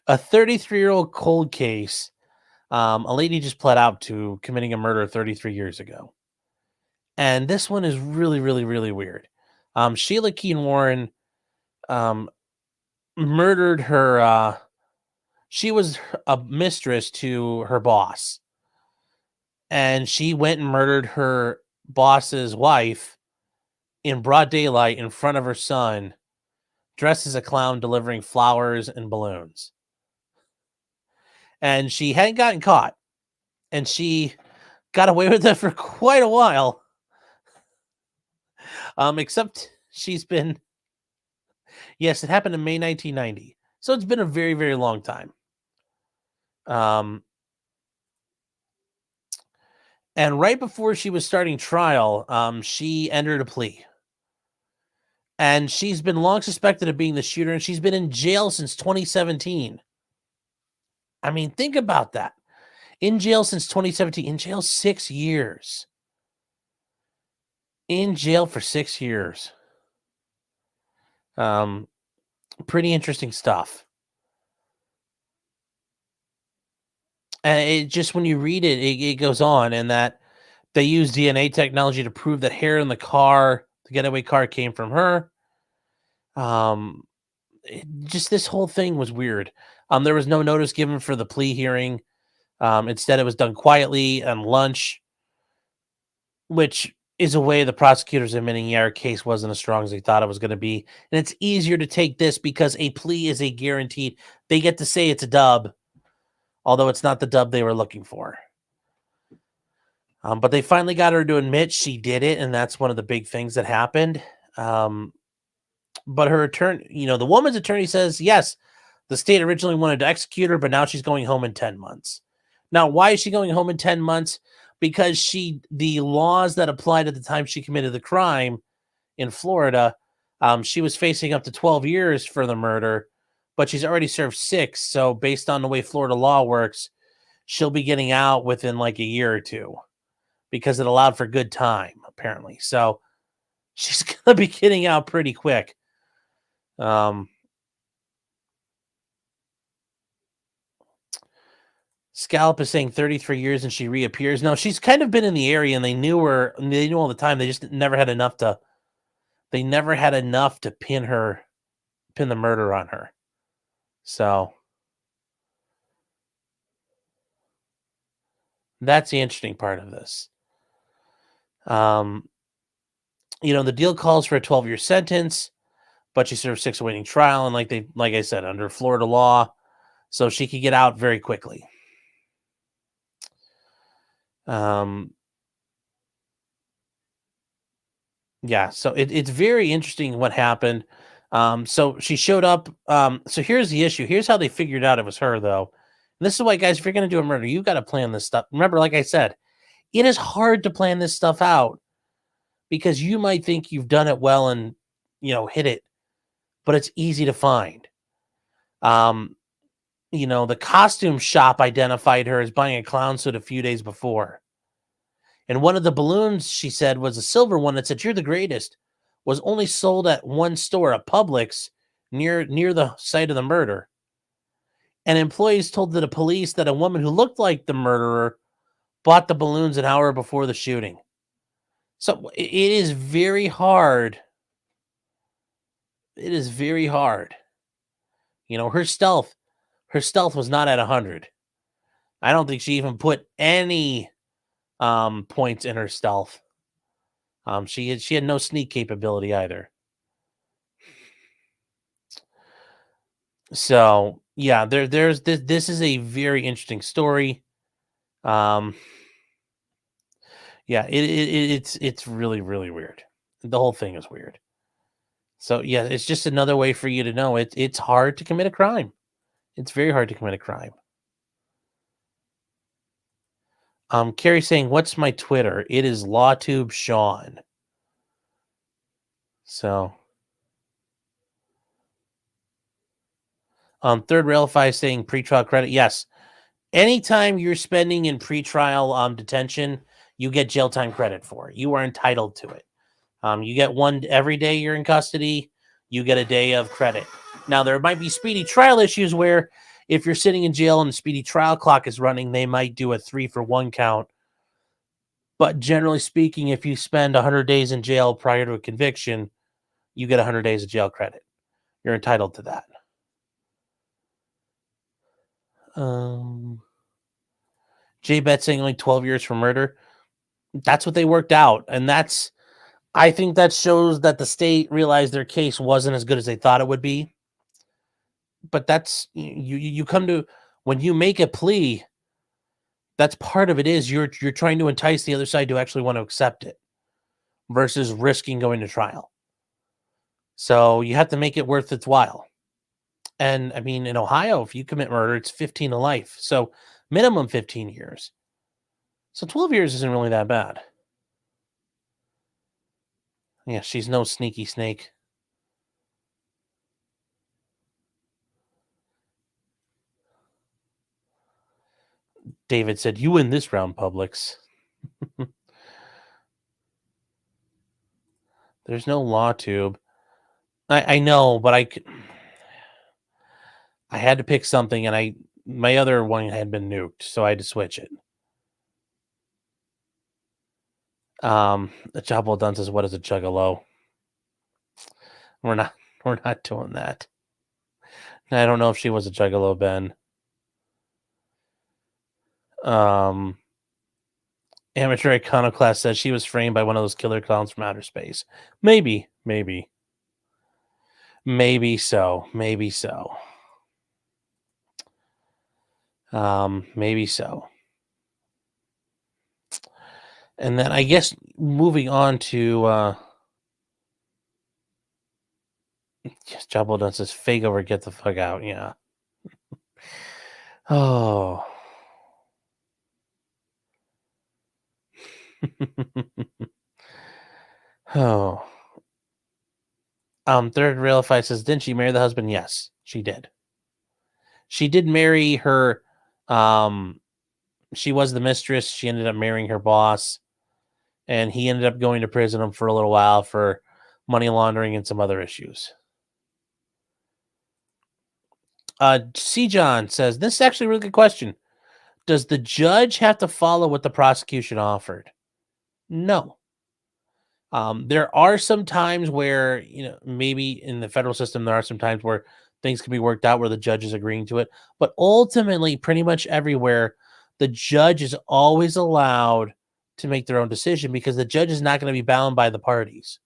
33-year-old cold case. A lady just pled out to committing a murder 33 years ago. And this one is really, really, really weird. Sheila Keen Warren murdered her. She was a mistress to her boss. And she went and murdered her boss's wife in broad daylight in front of her son, dressed as a clown delivering flowers and balloons. And she hadn't gotten caught. And she got away with it for quite a while. Except she's been... Yes, it happened in May 1990. So it's been a very, very long time. And right before she was starting trial, she entered a plea. And she's been long suspected of being the shooter, and she's been in jail since 2017. I mean, think about that. In jail since 2017. In jail 6 years. In jail for 6 years. Pretty interesting stuff. And it just, when you read it, it goes on, and that they use DNA technology to prove that hair in the car, the getaway car, came from her. Just this whole thing was weird. There was no notice given for the plea hearing. Instead, it was done quietly on lunch, which is a way the prosecutors admitting, yeah, our case wasn't as strong as they thought it was going to be. And it's easier to take this because a plea is a guaranteed. They get to say it's a dub, although it's not the dub they were looking for. But they finally got her to admit she did it, and that's one of the big things that happened. Um, but her attorney, the woman's attorney says, yes, the state originally wanted to execute her, but now she's going home in 10 months. Now, why is she going home in 10 months? Because the laws that applied at the time she committed the crime in Florida, she was facing up to 12 years for the murder, but she's already served 6. So based on the way Florida law works, she'll be getting out within like a year or two because it allowed for good time, apparently. So she's going to be getting out pretty quick. Scallop is saying 33 years and she reappears. No, she's kind of been in the area and they knew her. They knew all the time. They just never had enough to. They never had enough to pin the murder on her. So that's the interesting part of this. The deal calls for a 12-year sentence, but she served 6 awaiting trial, and like I said, under Florida law, so she could get out very quickly. Yeah, so it's very interesting what happened. So she showed up. So here's the issue. Here's how they figured out it was her, though. And this is why, guys, if you're going to do a murder, you got to plan this stuff. Remember, like I said, it is hard to plan this stuff out because you might think you've done it well and, hit it, but it's easy to find. The costume shop identified her as buying a clown suit a few days before. And one of the balloons, she said, was a silver one that said, "You're the greatest," was only sold at one store, at Publix, near the site of the murder. And employees told the police that a woman who looked like the murderer bought the balloons an hour before the shooting. So it is very hard. It is very hard. Her stealth was not at 100. I don't think she even put any points in her stealth. She had no sneak capability either. So yeah, there's this is a very interesting story. Yeah, it's really, really weird. The whole thing is weird. So yeah, it's just another way for you to know it's hard to commit a crime. It's very hard to commit a crime. Carrie saying, "What's my Twitter?" It is LawTube Sean. So, Third Railify saying pretrial credit. Yes, anytime you're spending in pretrial detention, you get jail time credit for it. You are entitled to it. You get one every day you're in custody. You get a day of credit. Now there might be speedy trial issues where if you're sitting in jail and the speedy trial clock is running, they might do a 3-for-1 count. But generally speaking, if you spend 100 days in jail prior to a conviction, you get 100 days of jail credit. You're entitled to that. Jay Bet saying only 12 years for murder. That's what they worked out. And I think that shows that the state realized their case wasn't as good as they thought it would be. But that's you come to, when you make a plea, that's part of it is you're trying to entice the other side to actually want to accept it versus risking going to trial. So you have to make it worth its while. And I mean, in Ohio, if you commit murder, it's 15 to life. So minimum 15 years. So 12 years isn't really that bad. Yeah, she's no sneaky snake. David said, "You win this round, Publix." There's no law tube. I know, but I had to pick something, and my other one had been nuked, so I had to switch it. The job well done says, "What is a juggalo?" We're not we're not doing that. I don't know if she was a juggalo, Ben. Amateur Iconoclast says she was framed by one of those killer clowns from outer space. Maybe so. Maybe so. Maybe so. And then I guess moving on to yes, Jabba Dun says fake over, get the fuck out. Yeah. Oh. Oh. Third Railify says, didn't she marry the husband? Yes, she did. She did marry her. She was the mistress. She ended up marrying her boss, and he ended up going to prison for a little while for money laundering and some other issues. C. John says, this is actually a really good question. Does the judge have to follow what the prosecution offered? No. There are some times where, maybe in the federal system, there are some times where things can be worked out where the judge is agreeing to it. But ultimately, pretty much everywhere, the judge is always allowed to make their own decision because the judge is not going to be bound by the parties.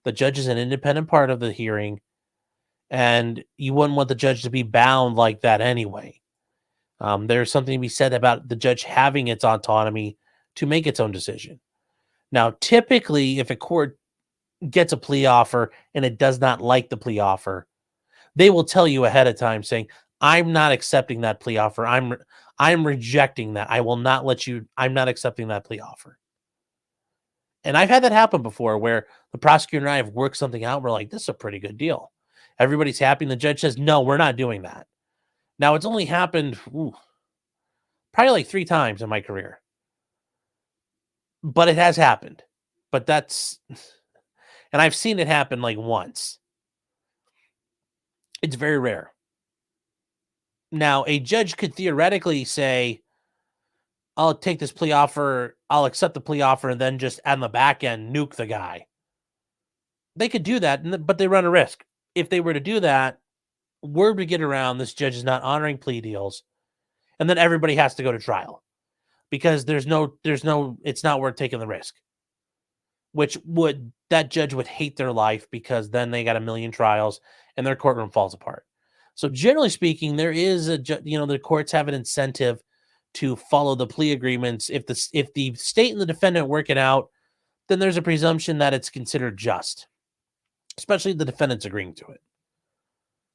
The judge is an independent part of the hearing, and you wouldn't want the judge to be bound like that anyway. There's something to be said about the judge having its autonomy to make its own decision. Now, typically, if a court gets a plea offer and it does not like the plea offer, they will tell you ahead of time saying, I'm not accepting that plea offer. I'm rejecting that. I will not let you, I'm not accepting that plea offer. And I've had that happen before where the prosecutor and I have worked something out. We're like, this is a pretty good deal. Everybody's happy. And the judge says, no, we're not doing that. Now, it's only happened probably like 3 times in my career. But it has happened. But that's, and I've seen it happen like once. It's very rare. Now, a judge could theoretically say, I'll take this plea offer, I'll accept the plea offer, and then just on the back end, nuke the guy. They could do that, but they run a risk. If they were to do that, word would get around, this judge is not honoring plea deals, and then everybody has to go to trial because it's not worth taking the risk. That judge would hate their life because then they got a million trials and their courtroom falls apart. So generally speaking, there is the courts have an incentive to follow the plea agreements. If the state and the defendant work it out, then there's a presumption that it's considered just, especially the defendant's agreeing to it.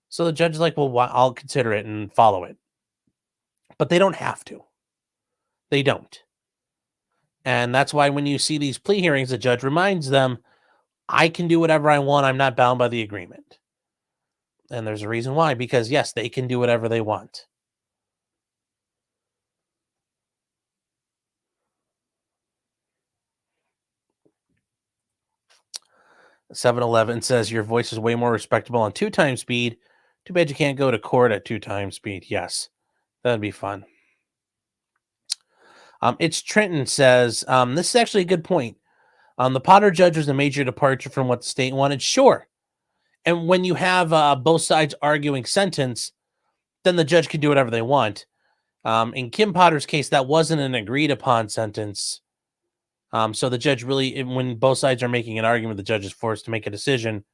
So the judge is like, well, I'll consider it and follow it. But they don't have to. They don't. And that's why when you see these plea hearings, the judge reminds them, I can do whatever I want. I'm not bound by the agreement. And there's a reason why, because yes, they can do whatever they want. $7-Eleven says your voice is way more respectable on 2 times speed. Too bad you can't go to court at 2 times speed. Yes, that'd be fun. It's Trenton says, this is actually a good point. The Potter judge was a major departure from what the state wanted. Sure. And when you have both sides arguing sentence, then the judge can do whatever they want. In Kim Potter's case, that wasn't an agreed upon sentence. So the judge really, when both sides are making an argument, the judge is forced to make a decision.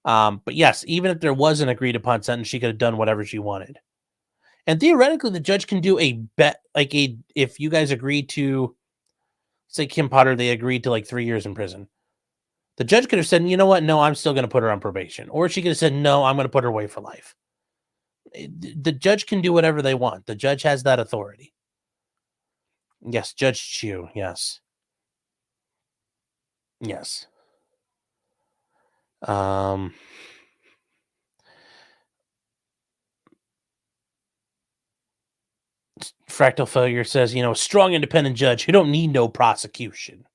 But yes, even if there was an agreed upon sentence, she could have done whatever she wanted. And theoretically, the judge can do a bet, if you guys agreed to, say Kim Potter, they agreed to like 3 years in prison. The judge could have said, you know what? No, I'm still going to put her on probation. Or she could have said, no, I'm going to put her away for life. The judge can do whatever they want. The judge has that authority. Yes, Judge Chu. Yes. Yes. Fractal Failure says, a strong independent judge who don't need no prosecution.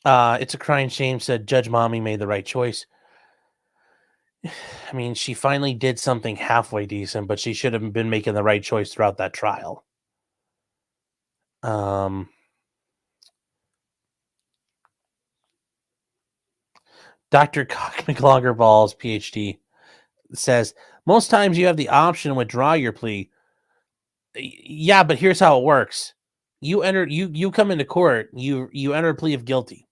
It's a crying shame, said Judge Mommy made the right choice. I mean, she finally did something halfway decent, but she should have been making the right choice throughout that trial. Dr. Cock McLongerballs, PhD, says, most times you have the option to withdraw your plea. Yeah, but here's how it works. You come into court, you enter a plea of guilty.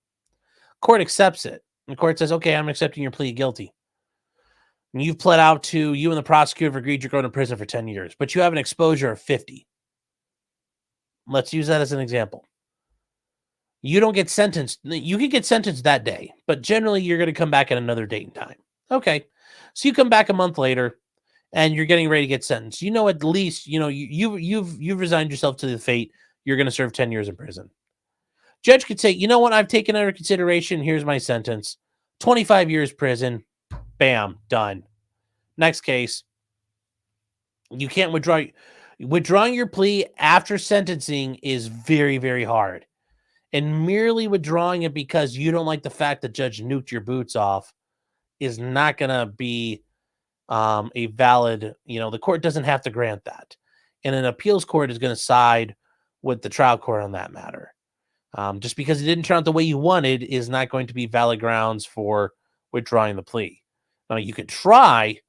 Court accepts it. The court says, okay, I'm accepting your plea of guilty. You've pled out to, you and the prosecutor have agreed you're going to prison for 10 years, but you have an exposure of 50. Let's use that as an example. You don't get sentenced. You can get sentenced that day, but generally you're going to come back at another date and time. Okay. So you come back a month later and you're getting ready to get sentenced. You know, at least, you've resigned yourself to the fate. You're going to serve 10 years in prison. Judge could say, you know what? I've taken under consideration. Here's my sentence. 25 years prison. Bam, done. Next case. You can't withdraw. Withdrawing your plea after sentencing is very, very hard. And merely withdrawing it because you don't like the fact that Judge nuked your boots off is not going to be a valid, the court doesn't have to grant that. And an appeals court is going to side with the trial court on that matter. Just because it didn't turn out the way you wanted is not going to be valid grounds for withdrawing the plea. Now, you could try,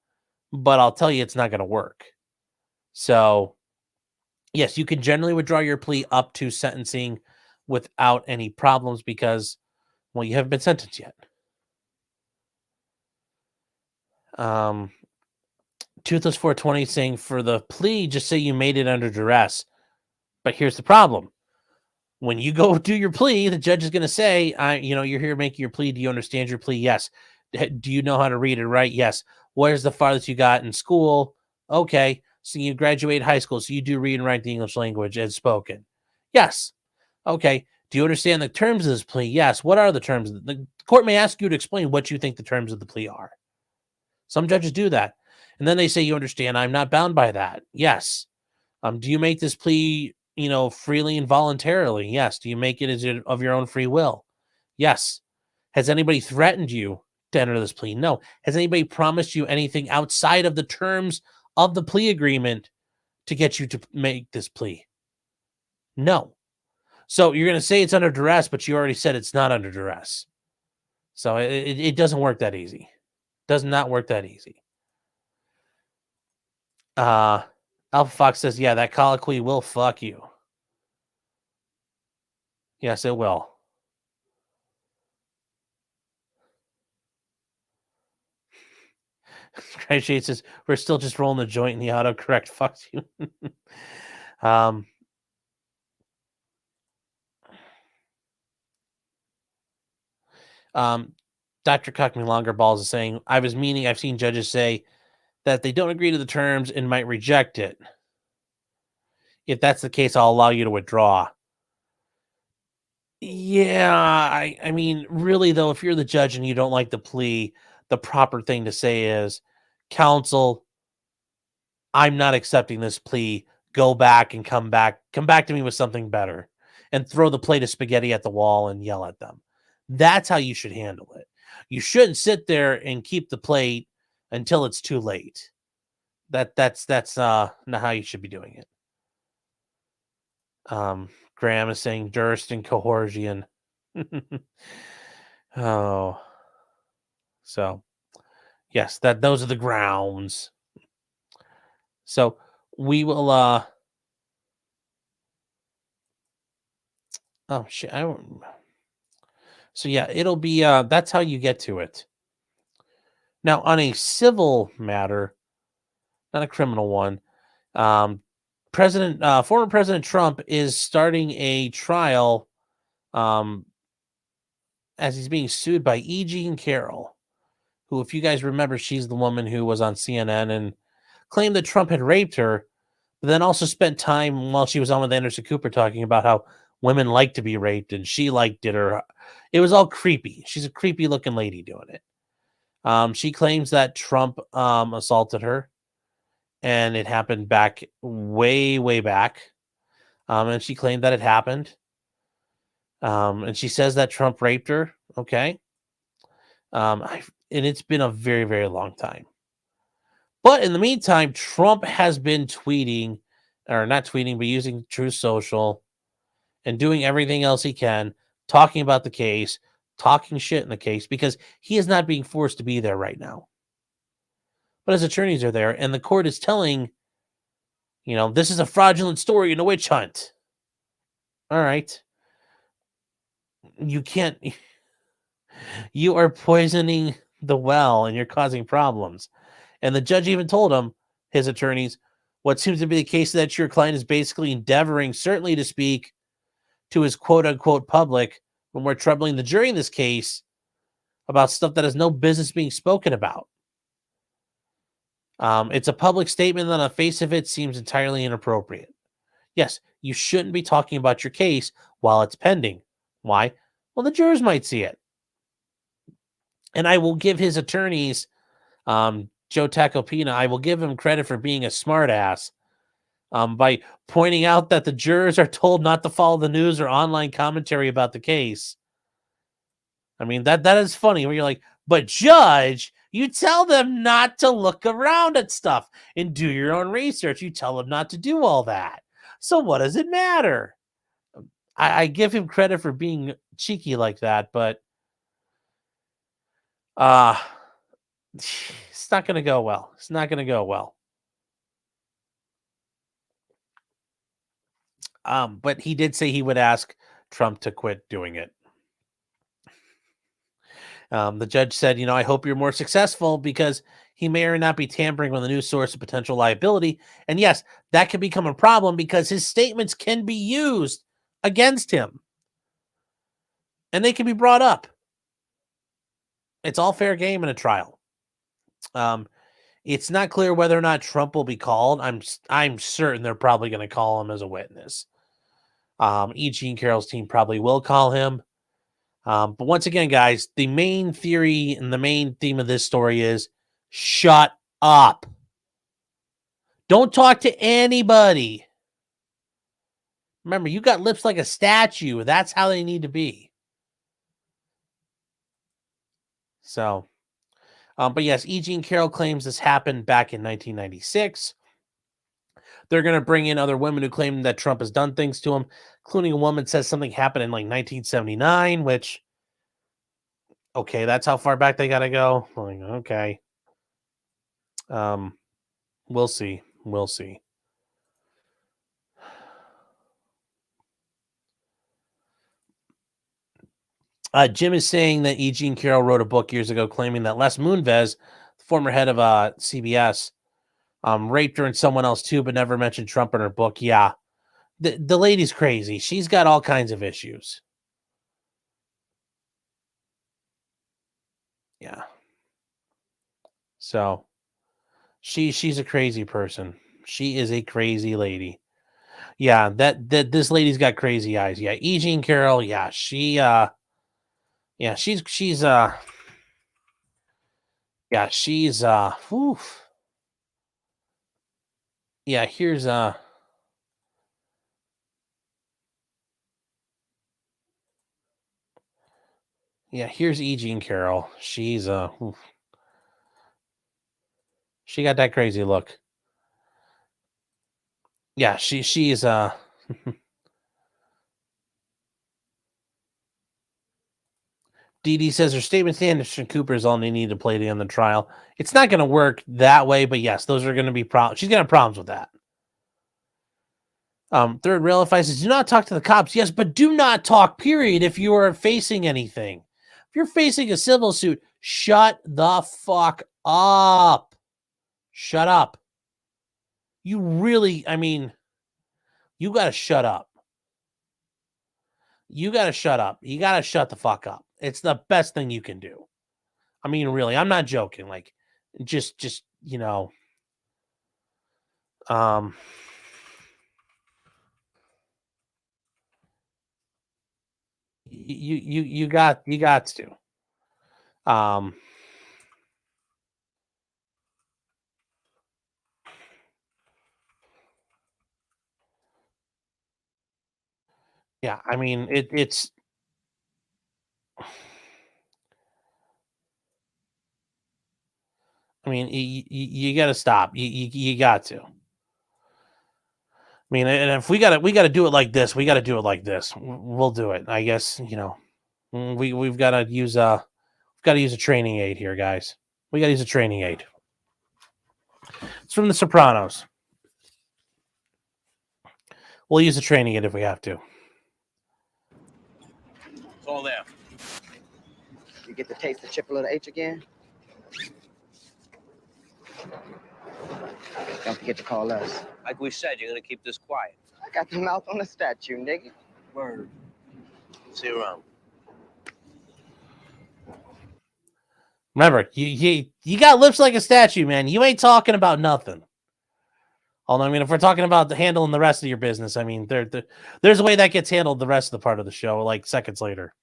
but I'll tell you it's not going to work. So, yes, you can generally withdraw your plea up to sentencing without any problems because, well, you haven't been sentenced yet. Toothless 420 saying for the plea, just say you made it under duress. But here's the problem. When you go do your plea, the judge is going to say, you're here making your plea. Do you understand your plea? Yes. Do you know how to read and write? Yes. Where's the farthest you got in school? Okay. So you graduated high school. So you do read and write the English language as spoken. Yes. Okay. Do you understand the terms of this plea? Yes. What are the terms? The court may ask you to explain what you think the terms of the plea are. Some judges do that. And then they say, you understand, I'm not bound by that. Yes. Do you make this plea, freely and voluntarily? Yes. Do you make it of your own free will? Yes. Has anybody threatened you to enter this plea? No. Has anybody promised you anything outside of the terms of the plea agreement to get you to make this plea? No. So you're going to say it's under duress, but you already said it's not under duress. So it doesn't work that easy. Does not work that easy. Alpha Fox says, yeah, that colloquy will fuck you. Yes, it will. Crash Shade says, we're still just rolling the joint in the autocorrect. Fucks you. Dr. Cuck Me Longer Balls is saying, I've seen judges say that they don't agree to the terms and might reject it. If that's the case, I'll allow you to withdraw. Yeah, I mean, really, though, if you're the judge and you don't like the plea, the proper thing to say is, counsel, I'm not accepting this plea. Go back and come back to me with something better, and throw the plate of spaghetti at the wall and yell at them. That's how you should handle it. You shouldn't sit there and keep the plate until it's too late. That's not how you should be doing it. Graham is saying Durst and coercion. Oh. So, yes, those are the grounds. So, we will oh shit, so yeah, it'll be that's how you get to it. Now, on a civil matter, not a criminal one, former President Trump is starting a trial as he's being sued by E. Jean Carroll, who, if you guys remember, she's the woman who was on CNN and claimed that Trump had raped her, but then also spent time while she was on with Anderson Cooper talking about how women like to be raped and she did her. It was all creepy. She's a creepy looking lady doing it. She claims that Trump assaulted her, and it happened back way, way back. And she claimed that it happened. And she says that Trump raped her. Okay. And it's been a very, very long time. But in the meantime, Trump has been tweeting, or not tweeting, but using Truth Social and doing everything else he can, talking about the case, talking shit in the case, because he is not being forced to be there right now. But his attorneys are there, and the court is telling, this is a fraudulent story and a witch hunt. All right. You can't, you are poisoning the well and you're causing problems. And the judge even told him, his attorneys, what seems to be the case is that your client is basically endeavoring, certainly, to speak to his quote-unquote public when we're troubling the jury in this case about stuff that has no business being spoken about. It's a public statement that on the face of it seems entirely inappropriate. Yes, you shouldn't be talking about your case while it's pending. Why? Well, the jurors might see it. And I will give his attorneys, Joe Tacopina, I will give him credit for being a smartass by pointing out that the jurors are told not to follow the news or online commentary about the case. I mean, that is funny when you're like, but judge, you tell them not to look around at stuff and do your own research. You tell them not to do all that. So what does it matter? I give him credit for being cheeky like that, but it's not going to go well. It's not going to go well. But he did say he would ask Trump to quit doing it. The judge said, I hope you're more successful because he may or not be tampering with a new source of potential liability. And yes, that can become a problem because his statements can be used against him. And they can be brought up. It's all fair game in a trial. It's not clear whether or not Trump will be called. I'm certain they're probably going to call him as a witness. E. Jean Carroll's team probably will call him. But once again, guys, the main theory and the main theme of this story is shut up. Don't talk to anybody. Remember, you got lips like a statue. That's how they need to be. So, but yes, E. Jean Carroll claims this happened back in 1996. They're going to bring in other women who claim that Trump has done things to him, including a woman says something happened in like 1979, which, okay, that's how far back they got to go. Like, okay. We'll see. We'll see. Jim is saying that E. Jean Carroll wrote a book years ago claiming that Les Moonves, the former head of CBS, raped her and someone else too, but never mentioned Trump in her book. Yeah. The lady's crazy. She's got all kinds of issues. Yeah. So she's a crazy person. She is a crazy lady. Yeah, that this lady's got crazy eyes. Yeah, E. Jean Carroll, yeah, she's yeah, whew. Yeah, here's here's E. Jean Carroll. She's she got that crazy look. Yeah, she's Dee Dee says her statement to Anderson Cooper is all they need to play to end the trial. It's not going to work that way, but yes, those are going to be problems. She's going to have problems with that. Third Rail advice says, do not talk to the cops. Yes, but do not talk, period, if you are facing anything. If you're facing a civil suit, shut the fuck up. Shut up. You really, I mean, you got to shut up. You got to shut up. You got to shut the fuck up. It's the best thing you can do. I mean, really, I'm not joking. Like, just, you got to. Yeah, I mean, it's. I mean, you got to stop. You got to. I mean, and if we got to do it like this, we got to do it like this. We'll do it. I guess we've got to use a training aid here, guys. We got to use a training aid. It's from The Sopranos. We'll use a training aid if we have to. It's all there. You get to taste the triple of the H again? Get to call us. Like we said, you're gonna keep this quiet. I got the mouth on a statue, nigga. Word. See you around. Remember, you got lips like a statue, man. You ain't talking about nothing. Although, I mean, if we're talking about handling the rest of your business, I mean, there's a way that gets handled the rest of the part of the show, like seconds later.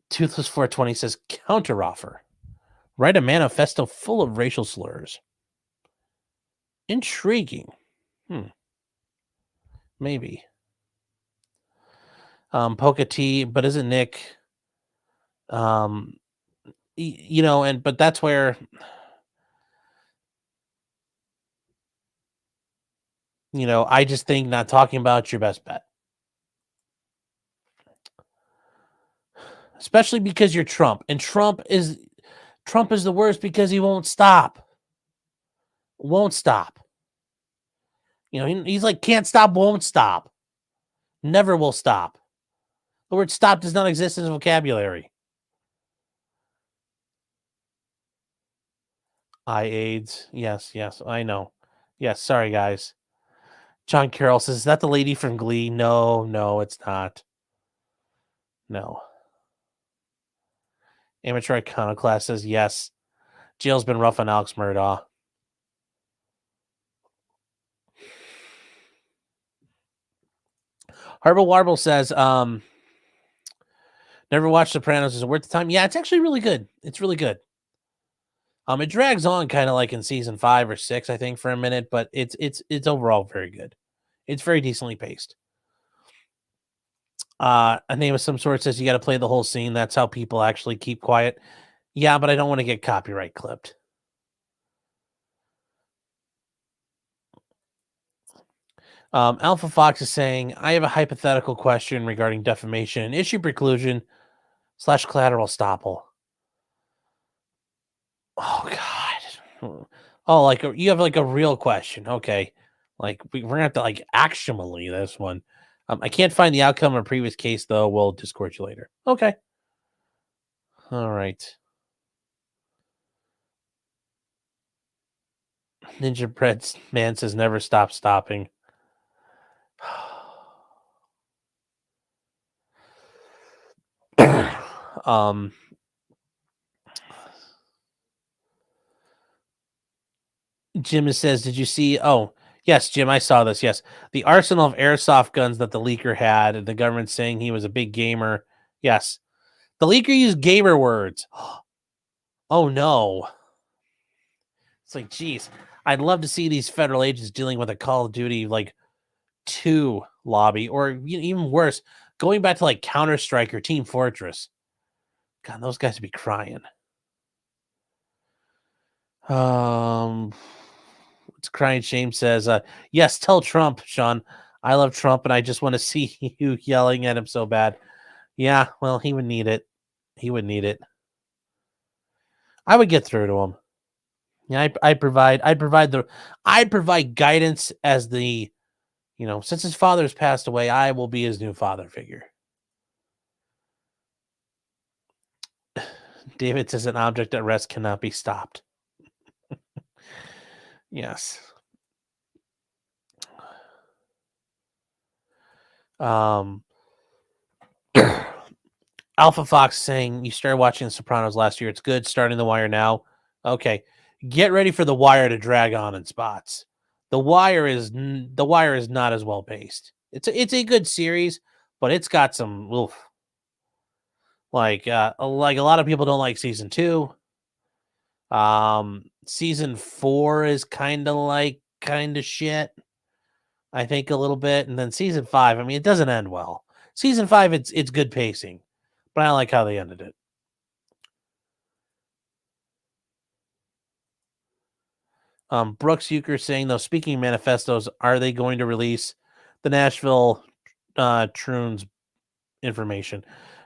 Toothless 420 says counteroffer. Write a manifesto full of racial slurs. Intriguing. Maybe. Poca T, but isn't Nick? You know, but that's where, you know, I just think not talking about your best bet. Especially because you're Trump, and Trump is the worst because he won't stop. Won't stop. You know, he's like, can't stop, won't stop. Never will stop. The word stop does not exist in his vocabulary. AIDS. Yes, I know. Yes, sorry, guys. John Carroll says, is that the lady from Glee? No, it's not. No. Amateur Iconoclast says, yes. Jail's been rough on Alex Murdaugh. Harble Warble says, never watched Sopranos. Is it worth the time? Yeah, it's actually really good. It's really good. It drags on kind of like in season 5 or 6, I think, for a minute, but it's overall very good. It's very decently paced. A name of some sort says you got to play the whole scene. That's how people actually keep quiet. Yeah, but I don't want to get copyright clipped. Alpha Fox is saying, I have a hypothetical question regarding defamation and issue preclusion / collateral estoppel. Oh, God. Oh, like you have like a real question. Okay. Like we're going to have to like actually this one. I can't find the outcome of a previous case, though. We'll Discord you later. Okay. All right. Ninja Bread Man says never stop stopping. Jim says, did you see? Oh, yes, Jim, I saw this. Yes. The arsenal of airsoft guns that the leaker had, and the government saying he was a big gamer. Yes. The leaker used gamer words. Oh, no. It's like, geez, I'd love to see these federal agents dealing with a Call of Duty like 2 lobby, or even worse, going back to like Counter-Strike or Team Fortress. God, those guys would be crying. It's Crying Shame says, yes, tell Trump, Sean. I love Trump, and I just want to see you yelling at him so bad. Yeah, well, he would need it. He would need it. I would get through to him. Yeah, I'd provide guidance as the, since his father's passed away, I will be his new father figure. David says an object at rest cannot be stopped. Yes. Alpha Fox saying you started watching The Sopranos last year. It's good. Starting The Wire now. Okay. Get ready for The Wire to drag on in spots. The Wire is not as well paced. It's a good series, but it's got some like a lot of people don't like season 2. Season 4 is kind of shit. I think a little bit, and then season 5, I mean, it doesn't end well. Season 5, it's good pacing, but I like how they ended it. Brooks Euchre saying, though, speaking of manifestos, are they going to release the Nashville Troons information?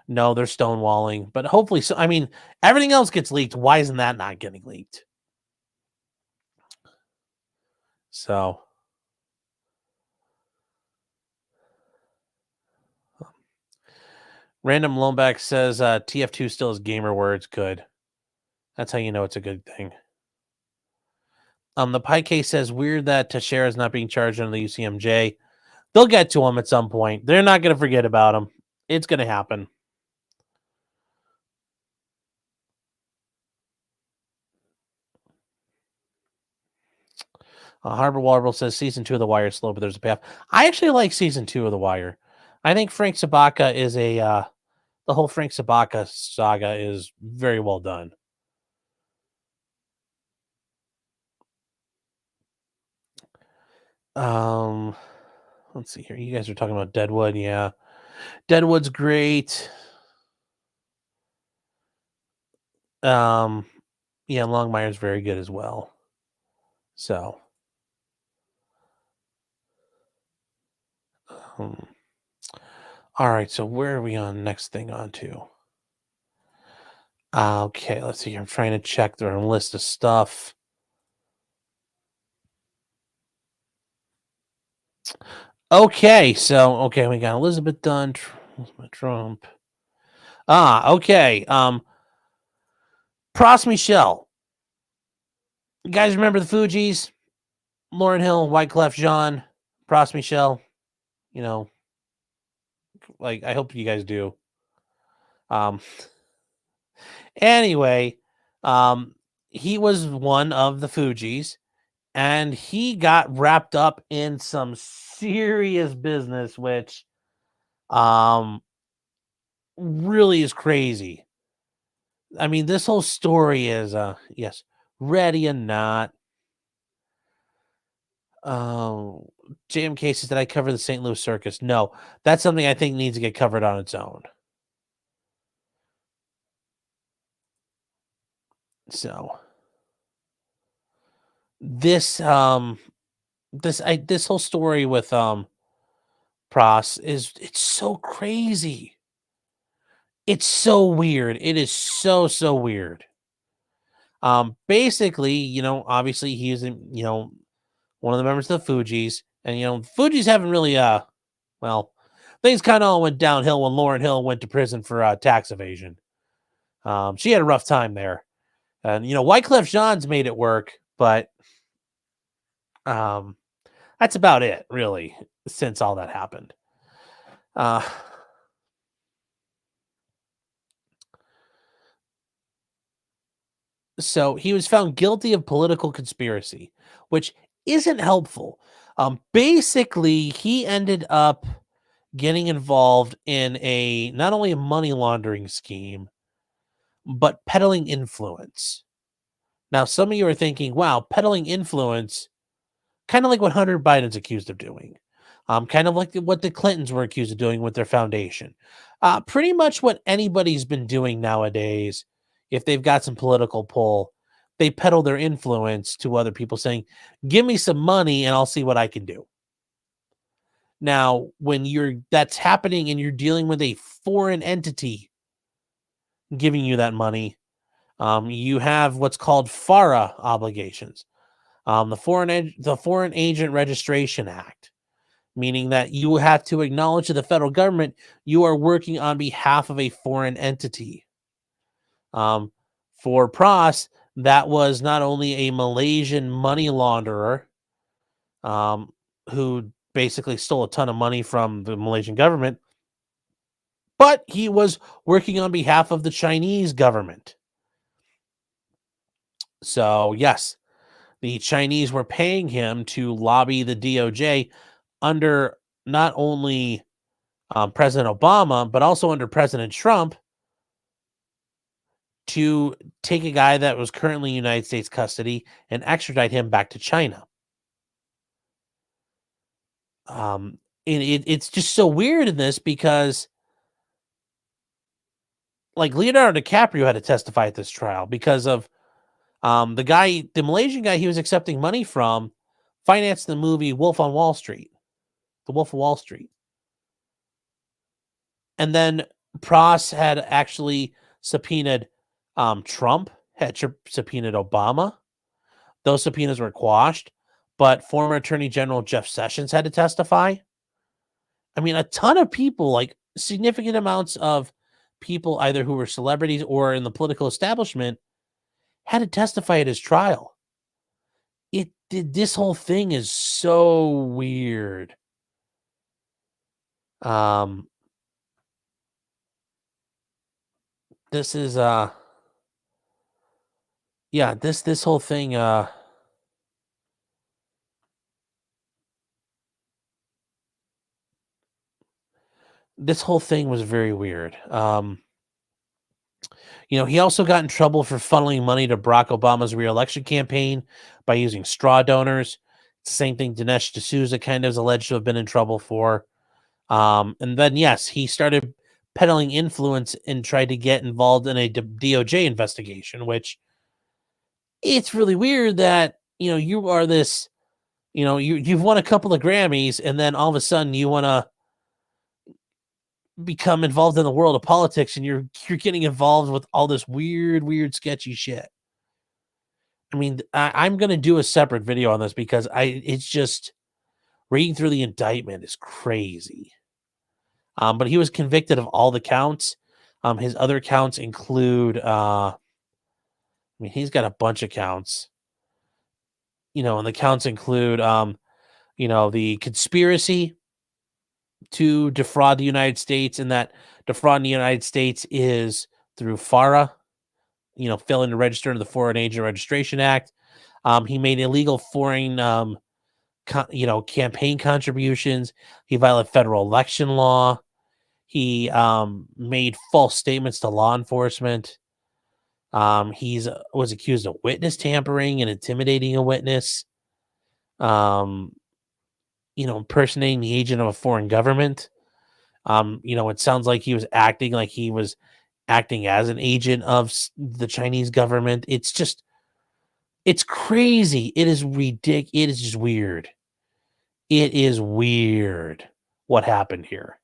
No, they're stonewalling, but hopefully so. I mean, everything else gets leaked. Why isn't that not getting leaked? So, Random Loanback says TF2 still has gamer words. Good. That's how you know it's a good thing. The Pie Case says weird that Teixeira is not being charged under the UCMJ. They'll get to him at some point. They're not going to forget about him. It's going to happen. Harbor Warble says season 2 of The Wire is slow, but there's a payoff. I actually like season 2 of The Wire. I think Frank Sabaka is the whole Frank Sabaka saga is very well done. Let's see here. You guys are talking about Deadwood. Yeah. Deadwood's great. Yeah, Longmire's very good as well. So, all right. So where are we on next thing on to? Okay, let's see. I'm trying to check their list of stuff. Okay, so we got Elizabeth Dunn, Trump. Okay. Pras Michel. You guys remember the Fugees? Lauryn Hill, Wyclef Jean, Pras Michel. You know, like I hope you guys do. Anyway, he was one of the Fugees, and he got wrapped up in some serious business, which really is crazy. I mean, this whole story is yes, ready or not. JM cases that I cover the St. Louis Circus. No, that's something I think needs to get covered on its own. So this this whole story with Pras it's so crazy. It's so weird. It is so weird. Basically, obviously he's one of the members of the Fugees, and the Fugees haven't really well, things kind of all went downhill when Lauryn Hill went to prison for tax evasion. She had a rough time there. And Wyclef Jean's made it work, but that's about it, really, since all that happened. So he was found guilty of political conspiracy, which isn't helpful. Basically, he ended up getting involved in not only a money laundering scheme, but peddling influence. Now, some of you are thinking, wow, peddling influence, kind of like what Hunter Biden's accused of doing. Kind of like what the Clintons were accused of doing with their foundation. Pretty much what anybody's been doing nowadays, if they've got some political pull, they peddle their influence to other people saying, give me some money and I'll see what I can do. Now, when that's happening and you're dealing with a foreign entity giving you that money, you have what's called FARA obligations, the Foreign Agent Registration Act, meaning that you have to acknowledge to the federal government you are working on behalf of a foreign entity. For Pras, that was not only a Malaysian money launderer who basically stole a ton of money from the Malaysian government, but he was working on behalf of the Chinese government. So, yes, the Chinese were paying him to lobby the DOJ under not only President Obama, but also under President Trump to take a guy that was currently in United States custody and extradite him back to China. It's just so weird in this because, like, Leonardo DiCaprio had to testify at this trial because of the Malaysian guy he was accepting money from financed the movie Wolf on Wall Street, The Wolf of Wall Street. And then Pras had actually subpoenaed Trump, had subpoenaed Obama. Those subpoenas were quashed, but former Attorney General Jeff Sessions had to testify. I mean, a ton of people, like significant amounts of people, either who were celebrities or in the political establishment, had to testify at his trial. This whole thing is so weird. This is yeah, this whole thing this whole thing was very weird. He also got in trouble for funneling money to Barack Obama's re-election campaign by using straw donors. It's the same thing Dinesh D'Souza kind of is alleged to have been in trouble for. And then, yes, he started peddling influence and tried to get involved in a DOJ investigation, which it's really weird that, you are this, you've won a couple of Grammys and then all of a sudden you want to become involved in the world of politics and you're getting involved with all this weird sketchy shit. I mean, I'm going to do a separate video on this because it's just reading through the indictment is crazy. But he was convicted of all the counts. His other counts include, he's got a bunch of counts, and the counts include, the conspiracy to defraud the United States, and that defrauding the United States is through FARA, failing to register under the Foreign Agent Registration Act. He made illegal foreign, campaign contributions. He violated federal election law. He made false statements to law enforcement. He was accused of witness tampering and intimidating a witness. Impersonating the agent of a foreign government. It sounds like he was acting as an agent of the Chinese government. It's crazy. It is ridiculous. It is just weird. It is weird what happened here.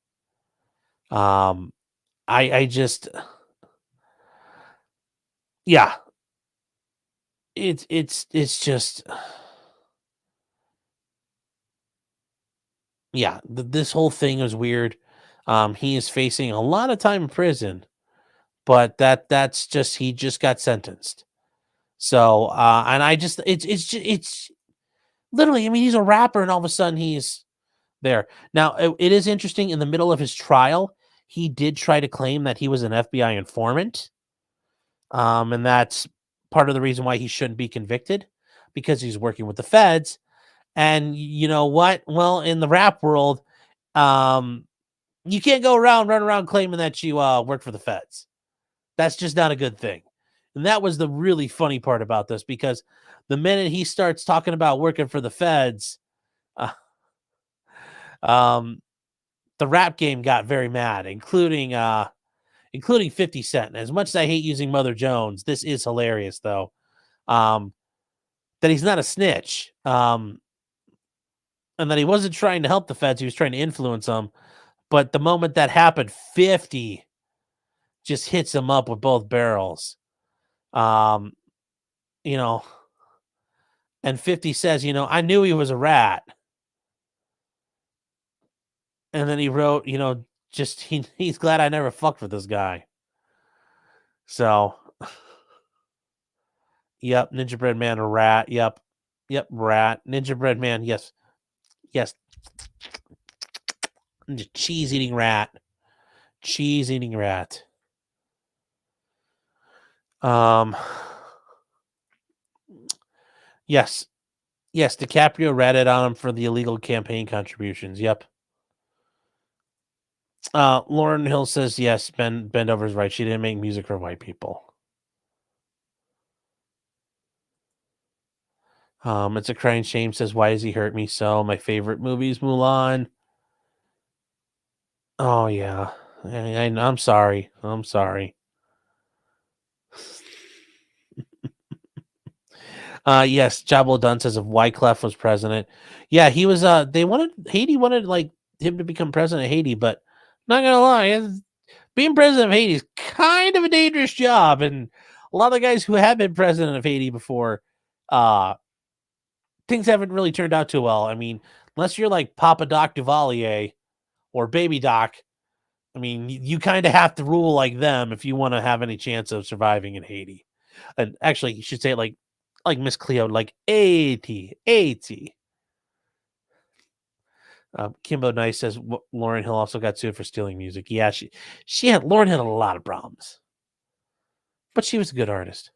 I just, yeah, it's just, yeah, this whole thing is weird. He is facing a lot of time in prison, but that's just, he just got sentenced. So, and it's literally, he's a rapper and all of a sudden he's there. Now, it is interesting, in the middle of his trial, he did try to claim that he was an FBI informant. And that's part of the reason why he shouldn't be convicted, because he's working with the feds. And you know what? Well, in the rap world, you can't run around claiming that you work for the feds. That's just not a good thing. And that was the really funny part about this, because the minute he starts talking about working for the feds, the rap game got very mad, including 50 Cent. And as much as I hate using Mother Jones, this is hilarious, though, that he's not a snitch, and that he wasn't trying to help the feds. He was trying to influence them. But the moment that happened, 50 just hits him up with both barrels. And 50 says, I knew he was a rat. And then he wrote, he's glad I never fucked with this guy. So, yep, Ninja Bread Man, a rat. Yep, rat. Ninja Bread Man, yes. Cheese-eating rat. Cheese-eating rat. Yes, DiCaprio ratted on him for the illegal campaign contributions. Yep. Lauren Hill says, yes, Bendover's right. She didn't make music for white people. It's a crying shame, says, why does he hurt me so? My favorite movie is Mulan. Oh, yeah. I'm sorry. Yes, Jabal Dunn says, if Wyclef was president. Yeah, he was, Haiti wanted, him to become president of Haiti, but not gonna lie, being president of Haiti is kind of a dangerous job, and a lot of the guys who have been president of Haiti before, things haven't really turned out too well. Unless you're like Papa Doc Duvalier or Baby Doc, I mean, you kind of have to rule like them if you want to have any chance of surviving in Haiti. And actually, you should say it like Miss Cleo, like 80. Kimbo Nice says Lauren Hill also got sued for stealing music. Yeah, Lauren had a lot of problems, but she was a good artist.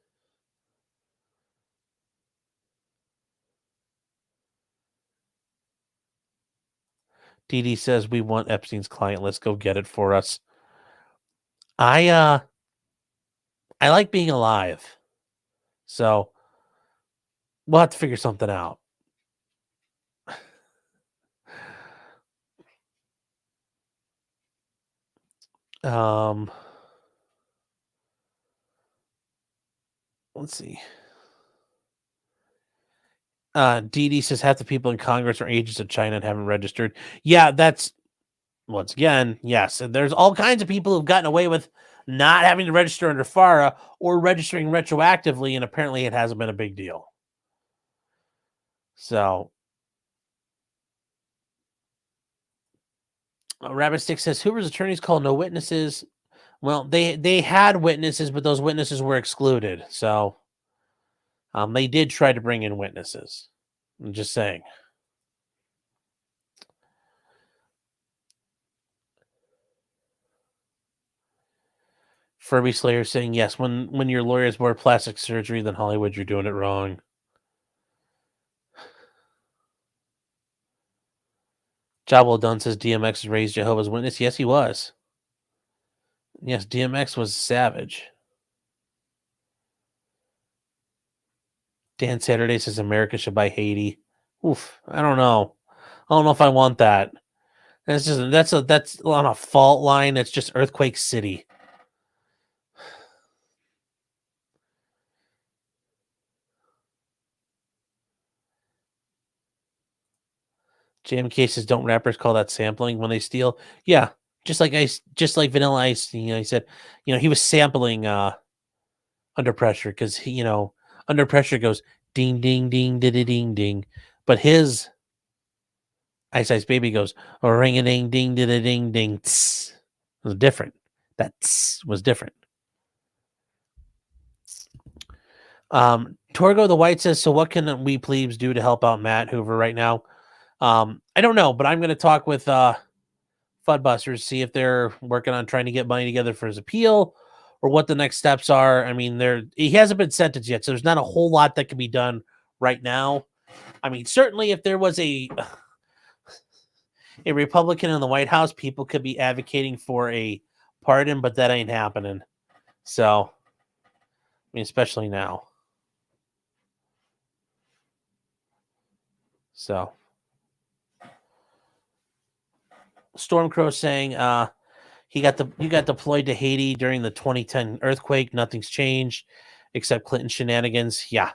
Dee Dee says we want Epstein's client. Let's go get it for us. I like being alive, so we'll have to figure something out. Let's see. Dee Dee says half the people in Congress are agents of China and haven't registered. Yeah, that's once again, yes. And there's all kinds of people who've gotten away with not having to register under FARA or registering retroactively, and apparently it hasn't been a big deal. So, Rabbit Stick says Hoover's attorneys called no witnesses. Well, they had witnesses, but those witnesses were excluded. So, they did try to bring in witnesses. I'm just saying. Furby Slayer saying yes. When your lawyer's more plastic surgery than Hollywood, you're doing it wrong. Job well done says DMX was raised Jehovah's Witness. Yes, he was. Yes, DMX was savage. Dan Saturday says America should buy Haiti. Oof, I don't know. I don't know if I want that. That's on a fault line. It's just Earthquake City. Jam cases, don't rappers call that sampling when they steal? Yeah, just like Vanilla Ice. He said, he was sampling Under Pressure because Under Pressure goes ding ding ding ding ding ding, but his Ice Ice Baby goes ring a ding ding ding ding ding. It was different. That was different. Torgo the White says, so what can we plebes do to help out Matt Hoover right now? I don't know, but I'm going to talk with Fudbusters, see if they're working on trying to get money together for his appeal or what the next steps are. I mean, he hasn't been sentenced yet, so there's not a whole lot that can be done right now. I mean, certainly if there was a Republican in the White House, people could be advocating for a pardon, but that ain't happening. So, I mean, especially now. So, Stormcrow saying you got deployed to Haiti during the 2010 earthquake. Nothing's changed except Clinton shenanigans. Yeah.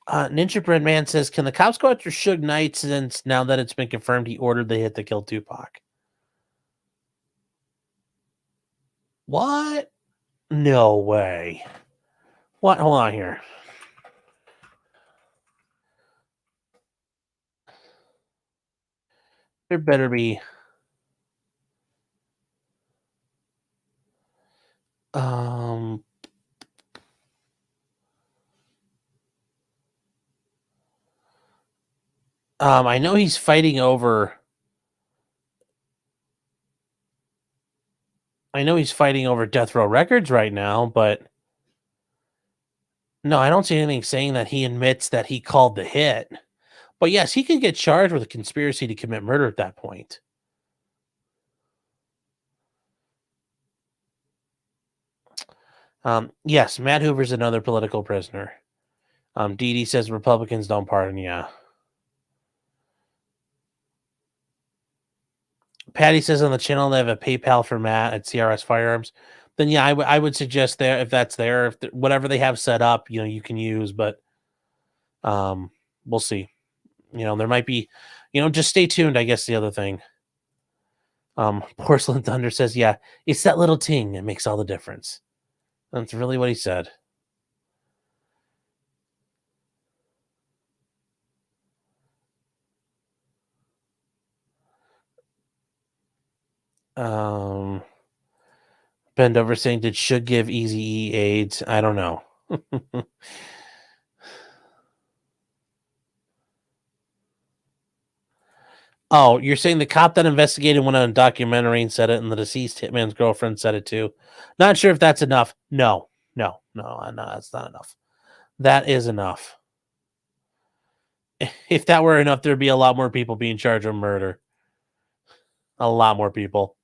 Ninja Bread Man says, can the cops go after Suge Knight since now that it's been confirmed he ordered the hit to kill Tupac? What? No way. What? Hold on here. There better be. I know he's fighting over. Death Row Records right now, but no, I don't see anything saying that he admits that he called the hit. But yes, he can get charged with a conspiracy to commit murder at that point. Yes, Matt Hoover's another political prisoner. Dee Dee says Republicans don't pardon. Yeah. Patty says on the channel they have a PayPal for Matt at CRS Firearms. Then yeah, I would suggest there if that's there, if whatever they have set up, you can use. But we'll see. There might be, just stay tuned. I guess the other thing. Porcelain Thunder says, yeah, it's that little ting that makes all the difference. That's really what he said. Bend over saying, did should give Easy AIDS? I don't know. Oh, you're saying the cop that investigated went on a documentary and said it, and the deceased hitman's girlfriend said it too. Not sure if that's enough. No, that's not enough. That is enough. If that were enough, there'd be a lot more people being charged with murder. A lot more people.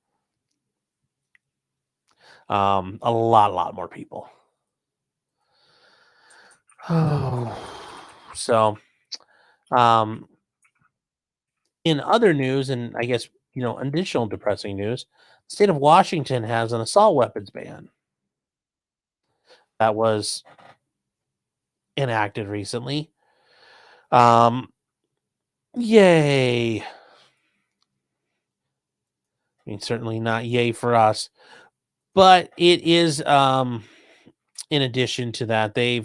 A lot more people. So, in other news, and I guess, additional depressing news, the state of Washington has an assault weapons ban that was enacted recently. Yay. I mean, certainly not yay for us, but it is, in addition to that, they are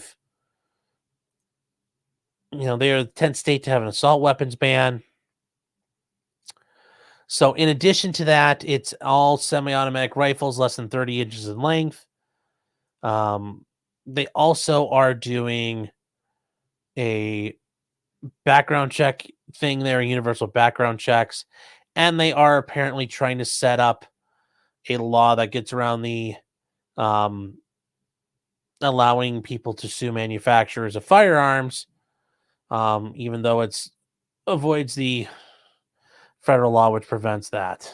the 10th state to have an assault weapons ban. So in addition to that, it's all semi-automatic rifles less than 30 inches in length. They also are doing a background check thing there, universal background checks, and they are apparently trying to set up a law that gets around the allowing people to sue manufacturers of firearms, even though it's avoids the federal law which prevents that.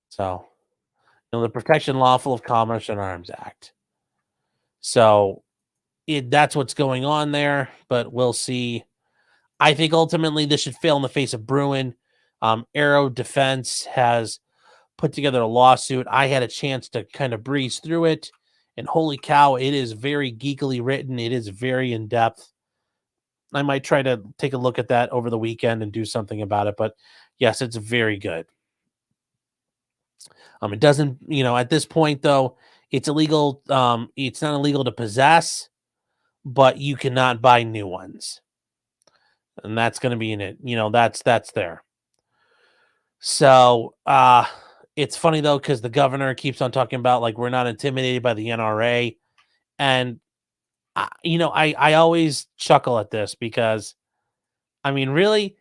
So, the Protection Lawful of Commerce and Arms Act. So, that's what's going on there, but we'll see. I think ultimately this should fail in the face of Bruin. Arrow Defense has put together a lawsuit. I had a chance to kind of breeze through it, and holy cow, it is very geekily written. It is very in depth. I might try to take a look at that over the weekend and do something about it, but yes, it's very good. It doesn't, at this point though, it's illegal. It's not illegal to possess, but you cannot buy new ones, and that's going to be in it. That's there. So, it's funny though, because the governor keeps on talking about like we're not intimidated by the NRA, and I always chuckle at this because, I mean, really,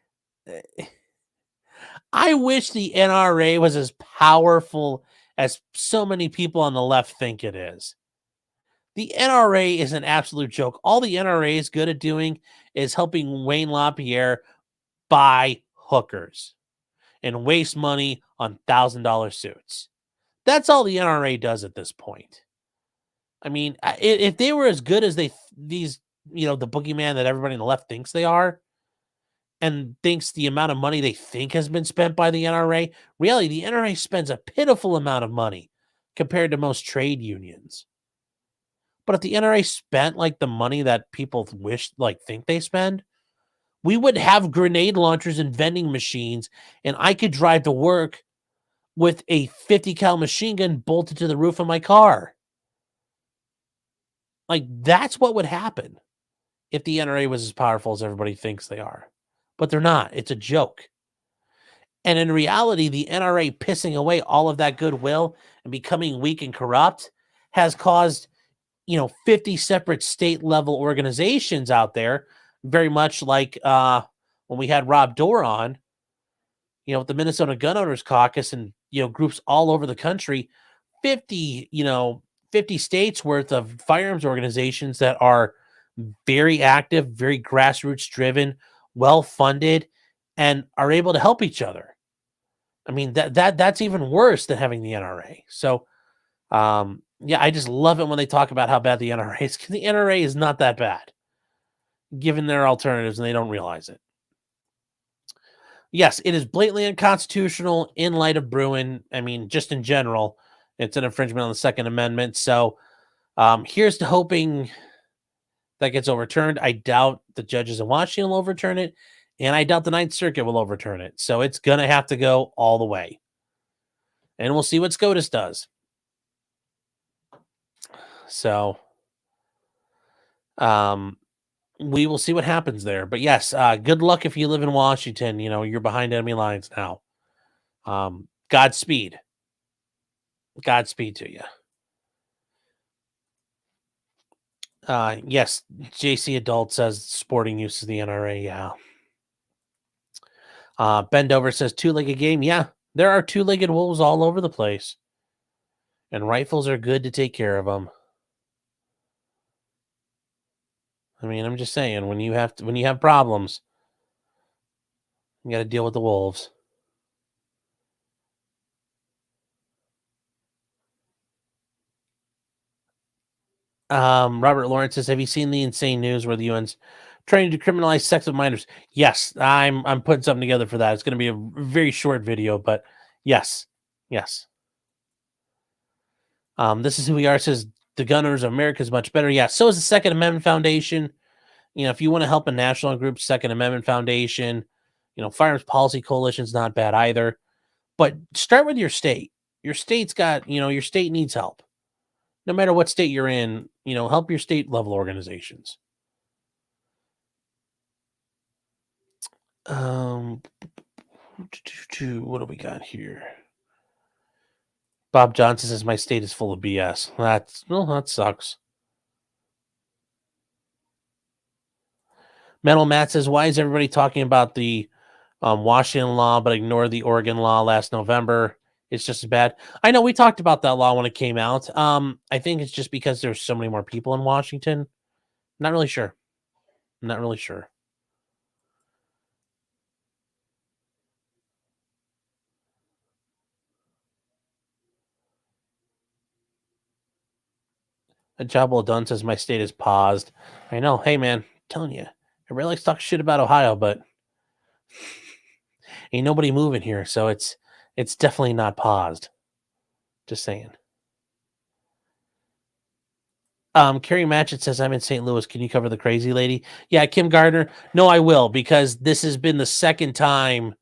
I wish the NRA was as powerful as so many people on the left think it is. The NRA is an absolute joke. All the NRA is good at doing is helping Wayne LaPierre buy hookers and waste money on $1,000 suits. That's all the NRA does at this point. I mean, if they were as good as the boogeyman that everybody on the left thinks they are, and thinks the amount of money they think has been spent by the NRA, really, the NRA spends a pitiful amount of money compared to most trade unions. But if the NRA spent like the money that people think they spend, we would have grenade launchers and vending machines, and I could drive to work with a 50 cal machine gun bolted to the roof of my car. Like, that's what would happen if the NRA was as powerful as everybody thinks they are. But they're not. It's a joke. And in reality, the NRA pissing away all of that goodwill and becoming weak and corrupt has caused, 50 separate state level organizations out there, very much like when we had Rob Dorr on, with the Minnesota Gun Owners Caucus and, groups all over the country, 50 states worth of firearms organizations that are very active, very grassroots driven, well funded, and are able to help each other. I mean, that's even worse than having the NRA. So, I just love it when they talk about how bad the NRA is, because the NRA is not that bad, given their alternatives, and they don't realize it. Yes, it is blatantly unconstitutional in light of Bruin. I mean, just in general, it's an infringement on the Second Amendment. So, here's to hoping that gets overturned. I doubt the judges in Washington will overturn it, and I doubt the Ninth Circuit will overturn it. So it's going to have to go all the way. And we'll see what SCOTUS does. So, we will see what happens there. But yes, good luck if you live in Washington. You know, you're behind enemy lines now. Godspeed. Godspeed to you. Yes, JC Adult says sporting use of the NRA. Yeah. Bendover says two-legged game. Yeah, there are two-legged wolves all over the place, and rifles are good to take care of them. I mean, I'm just saying, when you have problems, you got to deal with the wolves. Robert Lawrence says, "Have you seen the insane news where the UN's trying to decriminalize sex with minors?" Yes, I'm putting something together for that. It's going to be a very short video, but yes. This is who we are. Says the Gunners of America is much better. Yeah, so is the Second Amendment Foundation. You know, if you want to help a national group, Second Amendment Foundation, you know, Firearms Policy Coalition's not bad either. But start with your state. Your state's got, you know, your state needs help. No matter what state you're in, you know, help your state level organizations. What do we got here? Bob Johnson says my state is full of BS. That sucks. Metal Matt says, why is everybody talking about the Washington law but ignore the Oregon law last November? It's just as bad. I know we talked about that law when it came out. I think it's just because there's so many more people in Washington. Not really sure. A job well done says my state is paused. I know. Hey man, I'm telling you, everybody likes to talk shit about Ohio, but ain't nobody moving here, so it's definitely not paused. Just saying. Carrie Matchett says, I'm in St. Louis. Can you cover the crazy lady? Yeah, Kim Gardner. No, I will, because this has been the second time,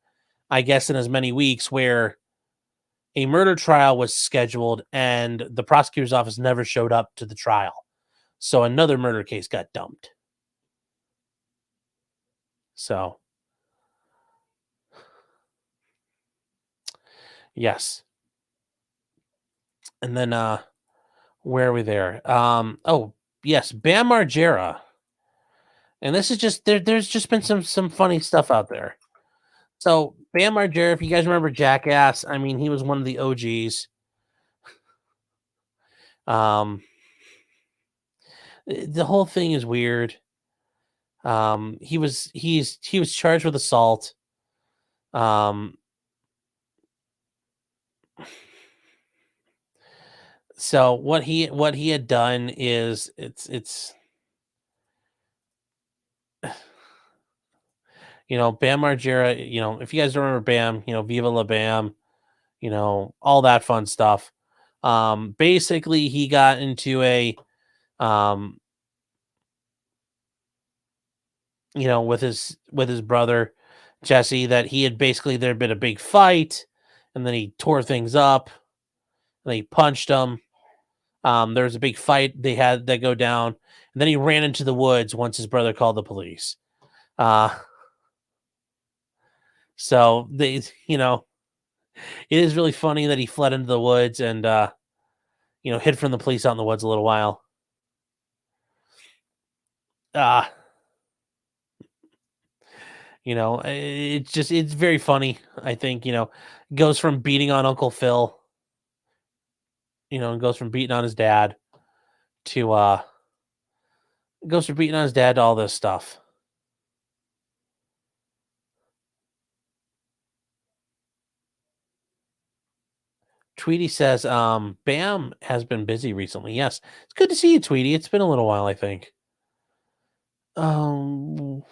I guess, in as many weeks where a murder trial was scheduled and the prosecutor's office never showed up to the trial. So another murder case got dumped. So, yes. And then, where are we there? Oh, yes, Bam Margera. And this is just there's just been some funny stuff out there. So Bam Margera, if you guys remember Jackass, I mean, he was one of the OGs. The whole thing is weird. He was charged with assault. So what he had done is it's you know, Bam Margera, you know, if you guys don't remember Bam, you know, Viva La Bam, you know, all that fun stuff. Basically he got into a you know, with his brother Jesse, that he had basically there'd been a big fight, and then he tore things up, and he punched him. There was a big fight they had that go down, and then he ran into the woods once his brother called the police. So they, you know, it is really funny that he fled into the woods and you know, hid from the police out in the woods a little while. You know, it's very funny. I think, you know, goes from beating on Uncle Phil, you know, and goes from beating on his dad to all this stuff. Tweety says, Bam has been busy recently. Yes. It's good to see you, Tweety. It's been a little while, I think. Harble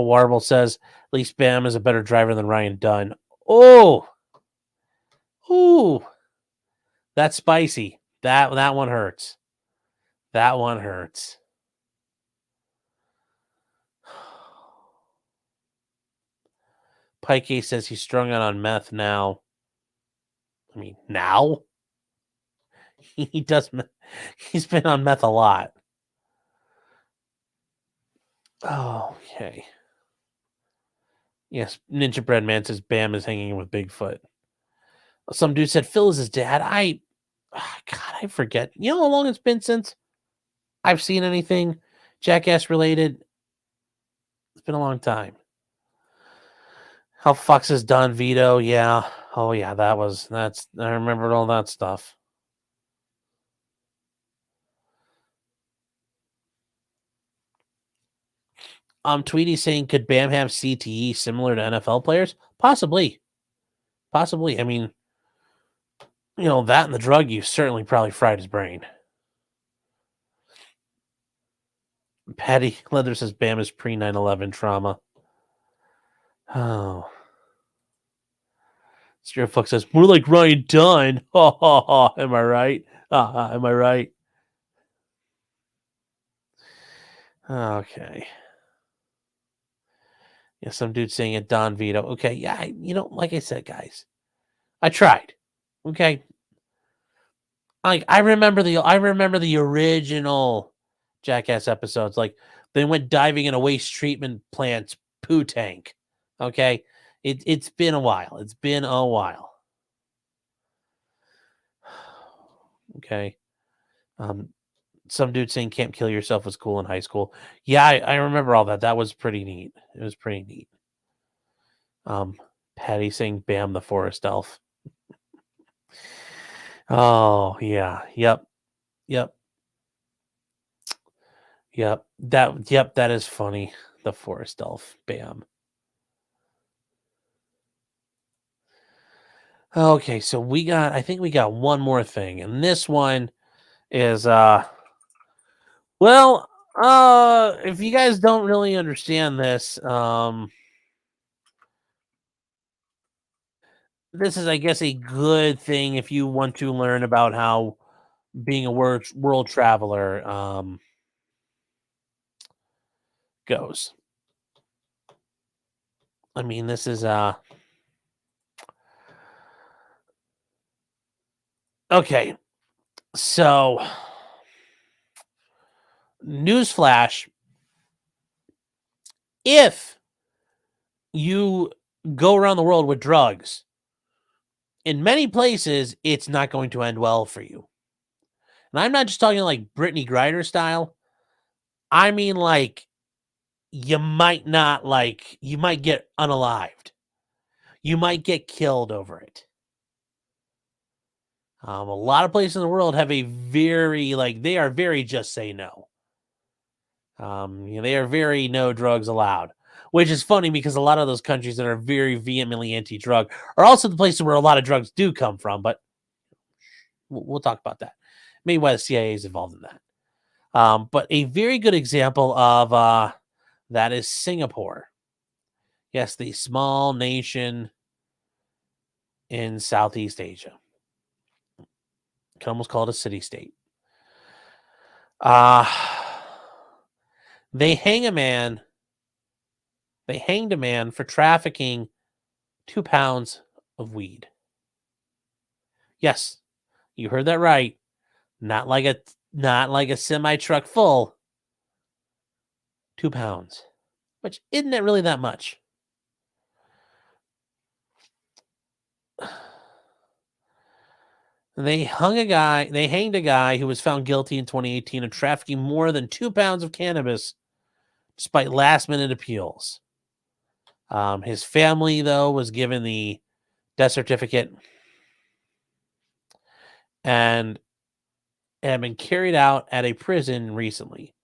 Warble says, at least Bam is a better driver than Ryan Dunn. Oh, ooh, that's spicy. That one hurts. That one hurts. Pikey says he's strung out on meth now. I mean, now? He does. He's been on meth a lot. Oh, okay. Yes, Ninja Bread Man says Bam is hanging with Bigfoot. Some dude said Phil is his dad. God, I forget. You know how long it's been since I've seen anything Jackass related? It's been a long time. How Fox is done, Vito? Yeah. Oh yeah, I remembered all that stuff. Tweety saying, could Bam have CTE similar to NFL players? Possibly. Possibly. I mean, that and the drug use certainly probably fried his brain. Patty Leather says Bam is pre 9/11 trauma. Oh. Spirit Fuck says, more like Ryan Dunn. Ha ha ha. Am I right? Am I right? Okay. Yeah, some dude saying it, Don Vito. Okay, yeah, like I said, guys, I tried. Okay. I remember the original Jackass episodes. Like they went diving in a waste treatment plant's poo tank. Okay. It's been a while. It's been a while. Okay. Some dude saying can't kill yourself was cool in high school. Yeah, I remember all that. That was pretty neat. It was pretty neat. Patty saying Bam the forest elf. Oh yeah. Yep. That is funny. The forest elf. Bam. Okay, so I think we got one more thing, and this one is if you guys don't really understand this, this is, I guess, a good thing if you want to learn about how being a world traveler goes. I mean, this is okay. So, newsflash: if you go around the world with drugs, in many places, it's not going to end well for you. And I'm not just talking like Brittany Griner style. I mean, like, you might get unalived. You might get killed over it. A lot of places in the world have a they are very just say no. They are very no drugs allowed, which is funny because a lot of those countries that are very vehemently anti-drug are also the places where a lot of drugs do come from. But we'll talk about that. Maybe why the CIA is involved in that. But a very good example of that is Singapore. Yes, the small nation in Southeast Asia. You can almost call it a city-state. They hanged a man for trafficking 2 pounds of weed. Yes, you heard that right. Not like a semi truck full. 2 pounds, which isn't it really that much? They hanged a guy who was found guilty in 2018 of trafficking more than 2 pounds of cannabis, despite last-minute appeals. His family, though, was given the death certificate and had been carried out at a prison recently.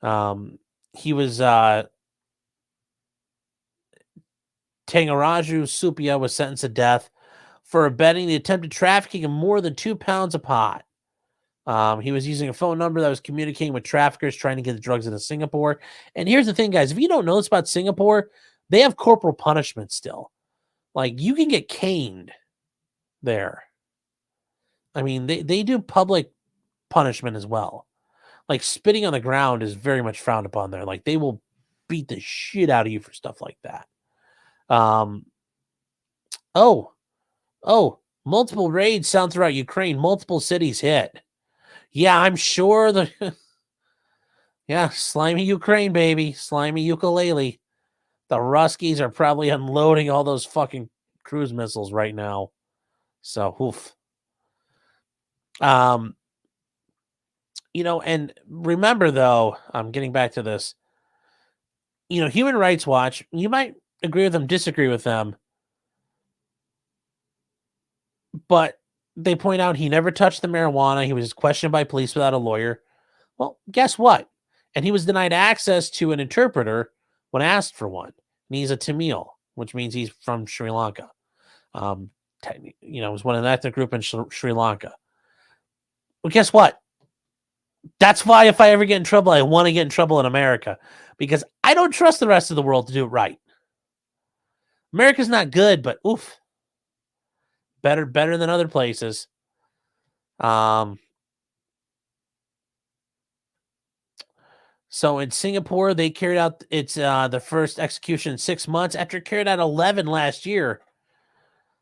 He was Tangaraju Supia was sentenced to death for abetting the attempted trafficking of more than 2 pounds of pot. He was using a phone number that was communicating with traffickers trying to get the drugs into Singapore. And here's the thing, guys. If you don't know this about Singapore, they have corporal punishment still. Like, you can get caned there. I mean, they do public punishment as well. Like, spitting on the ground is very much frowned upon there. Like, they will beat the shit out of you for stuff like that. Multiple raids sound throughout Ukraine. Multiple cities hit. Yeah, I'm sure Yeah, slimy Ukraine, baby. Slimy ukulele. The Ruskies are probably unloading all those fucking cruise missiles right now. So, oof. And remember though, I'm getting back to this. Human Rights Watch, you might agree with them, disagree with them, but they point out he never touched the marijuana. He was questioned by police without a lawyer. Well, guess what? And he was denied access to an interpreter when asked for one. And he's a Tamil, which means he's from Sri Lanka. Was one of an ethnic group in Sri Lanka. Well, guess what? That's why if I ever get in trouble, I want to get in trouble in America, because I don't trust the rest of the world to do it right. America's not good, but oof, better than other places. So in Singapore, they carried out the first execution in 6 months after carried out 11 last year.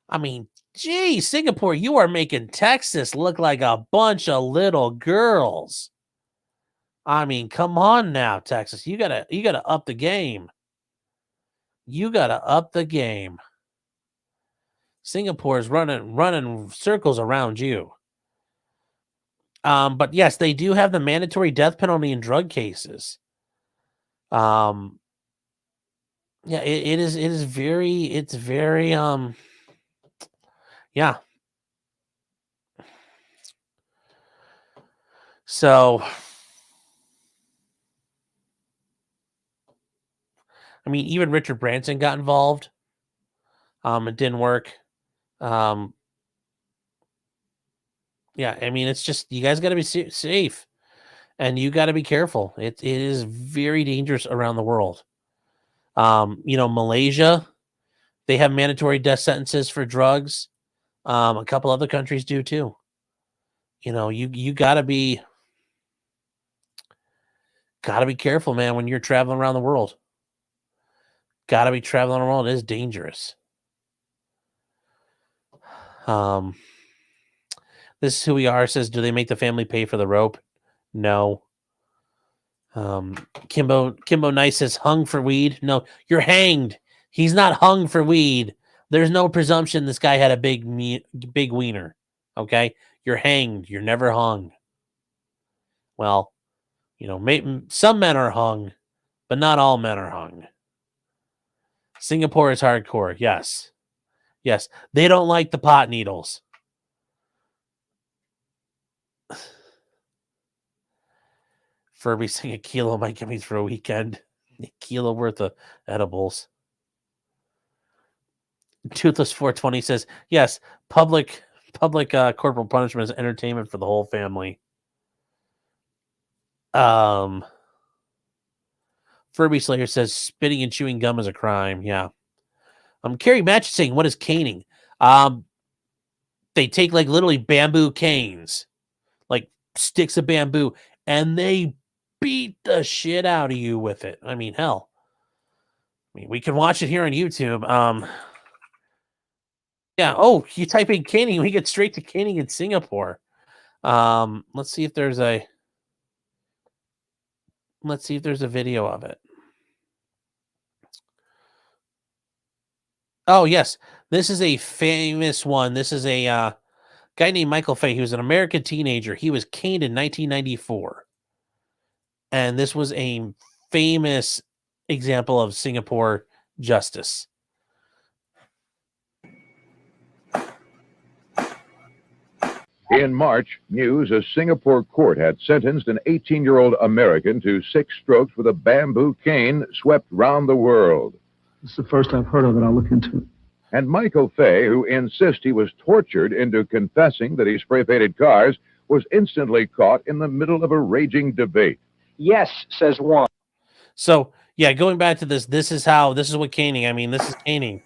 I mean, gee, Singapore, you are making Texas look like a bunch of little girls. I mean, come on now, Texas. You gotta up the game. You gotta up the game. Singapore is running circles around you. But yes, they do have the mandatory death penalty in drug cases. Yeah, it's very yeah. So I mean, even Richard Branson got involved. It didn't work. Yeah, I mean, it's just, you guys got to be safe, and you got to be careful. It is very dangerous around the world. Malaysia, they have mandatory death sentences for drugs. A couple other countries do too. You gotta be careful, man, when you're traveling around the world. Gotta be traveling around the world. It is dangerous. This is who we are. Says, do they make the family pay for the rope? No. Kimbo Nice says, hung for weed. No, you're hanged. He's not hung for weed. There's no presumption this guy had a big wiener. Okay, you're hanged. You're never hung. Well, some men are hung, but not all men are hung. Singapore is hardcore. Yes. They don't like the pot needles. Furby saying a kilo might get me through a weekend. A kilo worth of edibles. Toothless 420 says, yes, public corporal punishment is entertainment for the whole family. Furby Slayer says spitting and chewing gum is a crime. Yeah. Carrie Match is saying, what is caning? They take like literally bamboo canes, like sticks of bamboo, and they beat the shit out of you with it. I mean, hell. We can watch it here on YouTube. Yeah. Oh, you type in caning, we get straight to caning in Singapore. Let's see if there's a video of it. Oh, yes. This is a famous one. This is a guy named Michael Fay. He was an American teenager. He was caned in 1994. And this was a famous example of Singapore justice. In March, news a Singapore court had sentenced an 18-year-old American to 6 strokes with a bamboo cane swept round the world. It's the first I've heard of it. I'll look into it. And Michael Fay, who insists he was tortured into confessing that he spray-painted cars, was instantly caught in the middle of a raging debate. Yes, says one. So, yeah, going back to this is what caning, I mean, this is caning.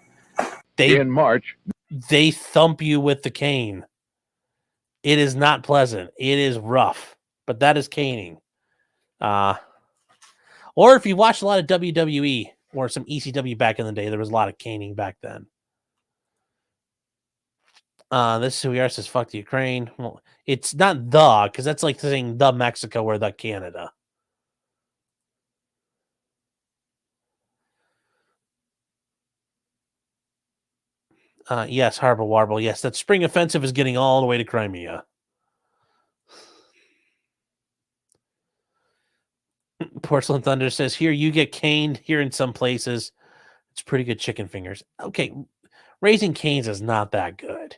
In March, they thump you with the cane. It is not pleasant. It is rough, but that is caning. Or if you watched a lot of WWE or some ECW back in the day, there was a lot of caning back then. This is who we are, says fuck the Ukraine. Well, it's not the, because that's like saying the Mexico or the Canada. Yes, Harbor Warble. Yes, that spring offensive is getting all the way to Crimea. Porcelain Thunder says, here, you get caned here in some places. It's pretty good chicken fingers. Okay, Raising Cane's is not that good.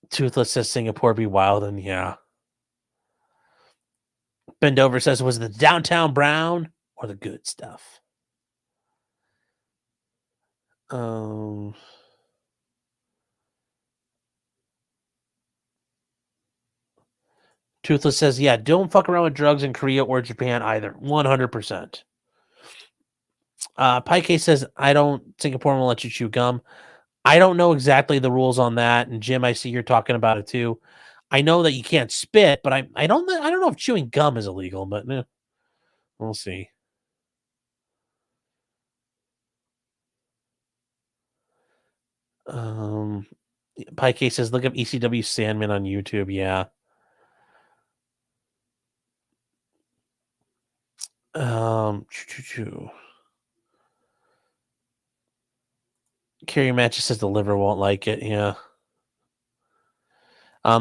Toothless says Singapore be wild, and yeah. Bend Over says, was it the downtown brown or the good stuff? Toothless says, yeah, don't fuck around with drugs in Korea or Japan either. 100%. Pike says, Singapore won't let you chew gum. I don't know exactly the rules on that. And Jim, I see you're talking about it too. I know that you can't spit, but I don't know if chewing gum is illegal, but we'll see. Pike says, look up ECW Sandman on YouTube. Yeah. Carrie Matches says the liver won't like it. Yeah.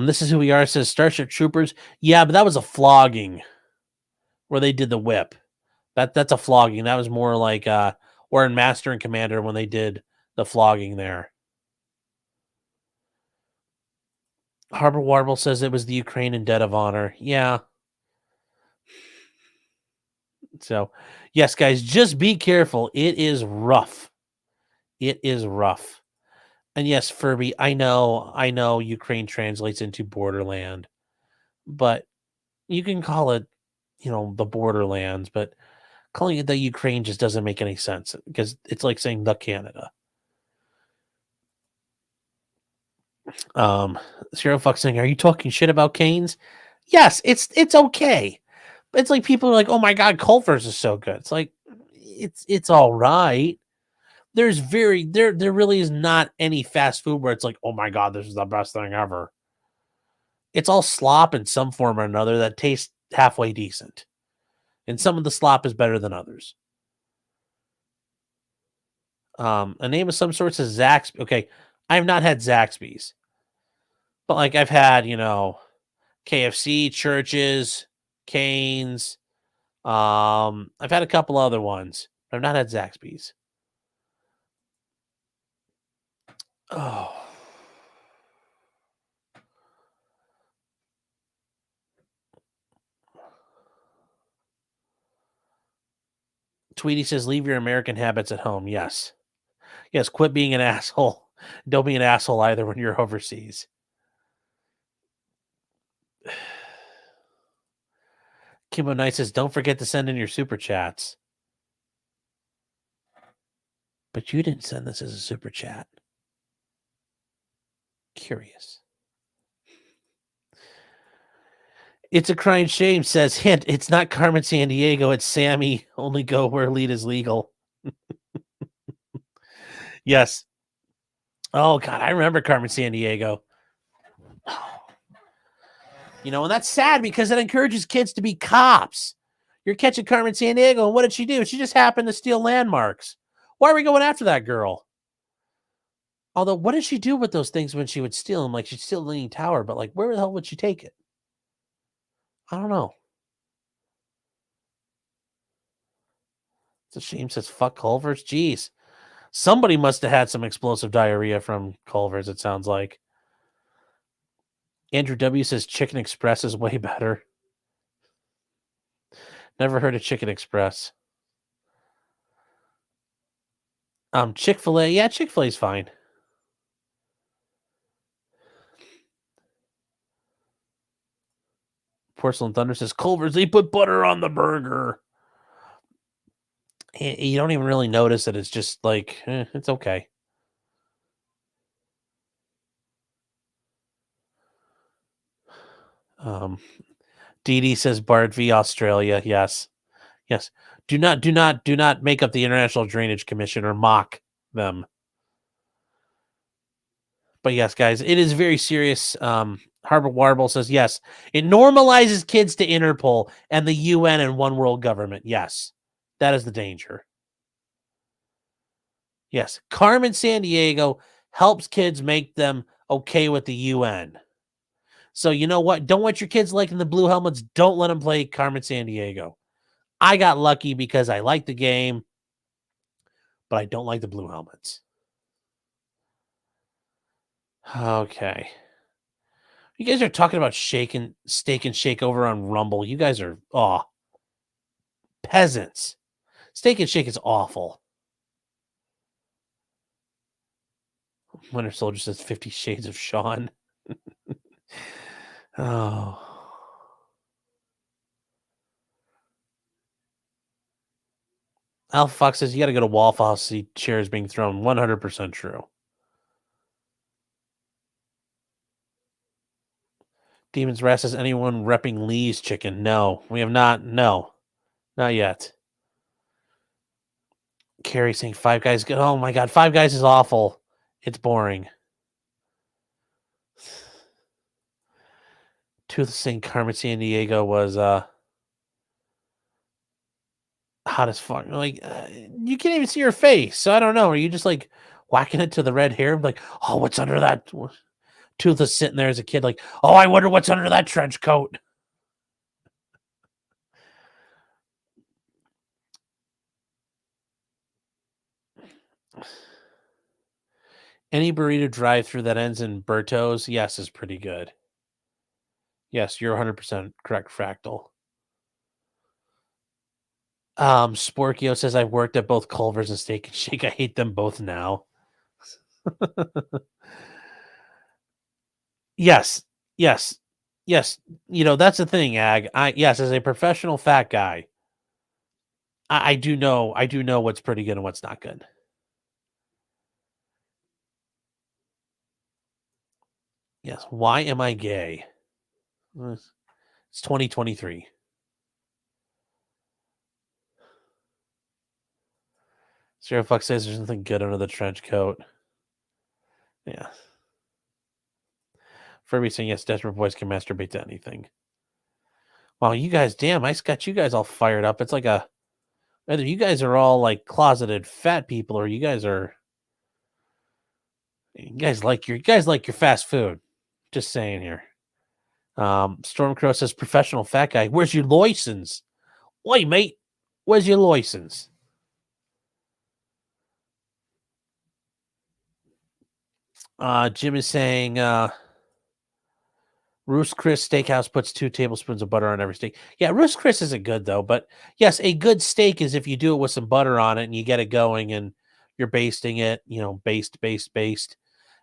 This is who we are. Says Starship Troopers. Yeah, but that was a flogging where they did the whip. That's a flogging. That was more like or in Master and Commander when they did the flogging there. Harbor Warble says it was the Ukraine in Dead of Honor. Yeah. So, yes, guys, just be careful. It is rough. It is rough. And yes, Furby, I know Ukraine translates into borderland, but you can call it, the borderlands, but calling it the Ukraine just doesn't make any sense because it's like saying the Canada. Zero Fuck saying, are you talking shit about Canes? Yes, it's okay. It's like people are like, oh my god, Culver's is so good. It's like it's all right. There really is not any fast food where it's like, oh my god, this is the best thing ever. It's all slop in some form or another that tastes halfway decent. And some of the slop is better than others. A name of some sorts is Zaxby's. Okay, I have not had Zaxby's. But like I've had, KFC, Churches, Canes. I've had a couple other ones, but I've not had Zaxby's. Oh. Tweety says, leave your American habits at home. Yes. Yes, quit being an asshole. Don't be an asshole either when you're overseas. Kimbo Knight says, don't forget to send in your super chats. But you didn't send this as a super chat. Curious. It's a crying shame, says hint. It's not Carmen Sandiego. It's Sammy. Only go where lead is legal. Yes. Oh, God. I remember Carmen Sandiego. And that's sad because it encourages kids to be cops. You're catching Carmen Sandiego, and what did she do? She just happened to steal landmarks. Why are we going after that girl? Although, what did she do with those things when she would steal them? Like, she'd steal the Leaning Tower, but, like, where the hell would she take it? I don't know. It's a shame, says, fuck Culver's. Jeez. Somebody must have had some explosive diarrhea from Culver's, it sounds like. Andrew W. says, Chicken Express is way better. Never heard of Chicken Express. Chick-fil-A. Yeah, Chick-fil-A's fine. Porcelain Thunder says, Culver's, they put butter on the burger. You don't even really notice that. It's just like, it's okay. Dee says, Bard v. Australia. Yes. Yes. Do not make up the International Drainage Commission or mock them. But yes, guys, it is very serious. Harbor Warble says, yes, it normalizes kids to Interpol and the UN and one world government. Yes, that is the danger. Yes. Carmen Sandiego helps kids make them okay with the UN. So you know what? Don't want your kids liking the blue helmets. Don't let them play Carmen Sandiego. I got lucky because I like the game, but I don't like the blue helmets. Okay. You guys are talking about steak and shake over on Rumble. You guys are peasants. Steak and shake is awful. Winter Soldier says 50 Shades of Sean. Oh. Alpha Fox says you got to go to Waffle House to see chairs being thrown. 100% true. Demon's Wrath says anyone repping Lee's chicken? No, we have not. No, not yet. Carrie saying Five Guys. Oh my God, Five Guys is awful. It's boring. Tooth saying Carmen Sandiego was hot as fuck. Like you can't even see her face, so I don't know. Are you just like whacking it to the red hair? Like, oh, what's under that? Tooth is sitting there as a kid, like, oh, I wonder what's under that trench coat. Any burrito drive-through that ends in Berto's, yes, is pretty good. Yes, you're 100% correct, Fractal. Sporkio says I've worked at both Culver's and Steak and Shake. I hate them both now. Yes. You know, that's the thing, Ag. Yes, as a professional fat guy, I do know what's pretty good and what's not good. Yes. Why am I gay? It's 2023. Zero Fuck says there's nothing good under the trench coat. Yeah. Furby saying yes, desperate boys can masturbate to anything. Wow, you guys, damn, I got you guys all fired up. It's like either you guys are all like closeted fat people or you guys like your fast food. Just saying here. Stormcrow says professional fat guy. Where's your license? Oi, mate. Where's your license? Jim is saying Roost Chris Steakhouse puts 2 tablespoons of butter on every steak. Yeah, Roost Chris isn't good though, but yes, a good steak is if you do it with some butter on it and you get it going and you're basting it, you know, baste,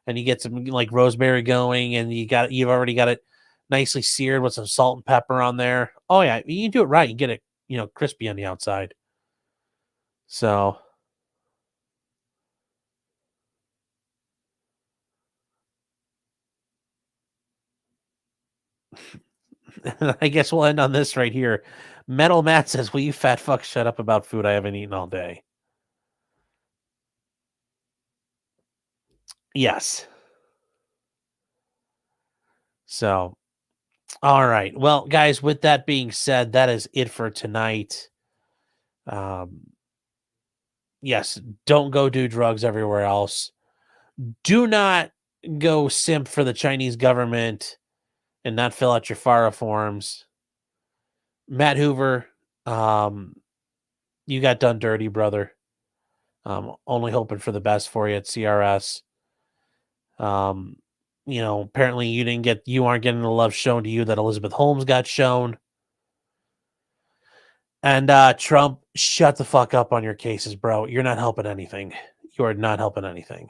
and you get some like rosemary going and you've already got it nicely seared with some salt and pepper on there. Oh yeah, you do it right, you get it, you know, crispy on the outside. So I guess we'll end on this right here. Metal Matt says, will you fat fuck shut up about food I haven't eaten all day? Yes. So, all right. Well, guys, with that being said, that is it for tonight. Yes, don't go do drugs everywhere else. Do not go simp for the Chinese government and not fill out your FARA forms. Matt Hoover, you got done dirty, brother. Only hoping for the best for you at CRS. You know, apparently you aren't getting the love shown to you that Elizabeth Holmes got shown. And Trump, shut the fuck up on your cases, bro. You're not helping anything. You are not helping anything.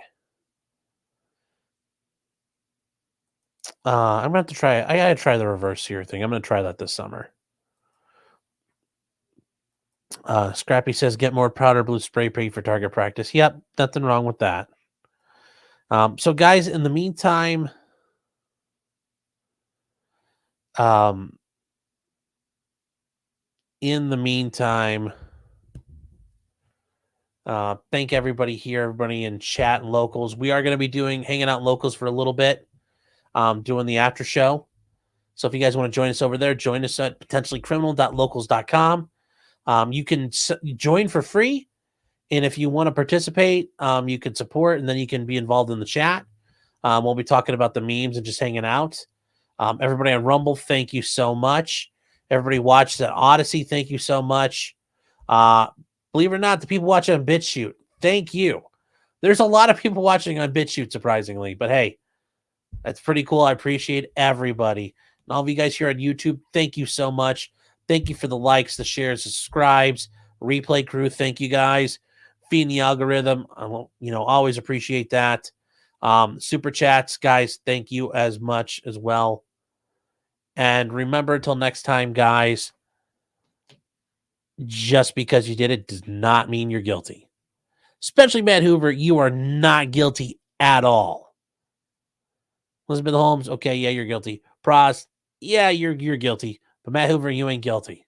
I'm gonna have to try. I gotta try the reverse sear thing. I'm gonna try that this summer. Scrappy says, get more powder blue spray paint for target practice. Yep, nothing wrong with that. So guys, in the meantime, thank everybody here, everybody in chat and locals. We are going to be hanging out locals for a little bit, doing the after show. So if you guys want to join us over there, join us at potentiallycriminal.locals.com. You can join for free, And if you want to participate, you can support, and then you can be involved in the chat. We'll be talking about the memes and just hanging out. Everybody on Rumble, thank you so much. Everybody watches at Odyssey, thank you so much. Believe it or not, the people watching on BitChute, thank you. There's a lot of people watching on BitChute, surprisingly, but hey, that's pretty cool. I appreciate everybody. And all of you guys here on YouTube, thank you so much. Thank you for the likes, the shares, the subscribes. Replay crew, thank you guys. Feeding the algorithm, always appreciate that. Super chats, guys, thank you as much as well. And remember, until next time, guys, just because you did it does not mean you're guilty. Especially Matt Hoover, you are not guilty at all. Elizabeth Holmes, okay, yeah, you're guilty. Pras, yeah, you're guilty. But Matt Hoover, you ain't guilty.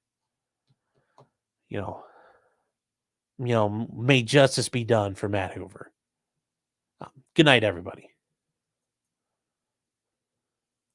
May justice be done for Matt Hoover. Good night, everybody.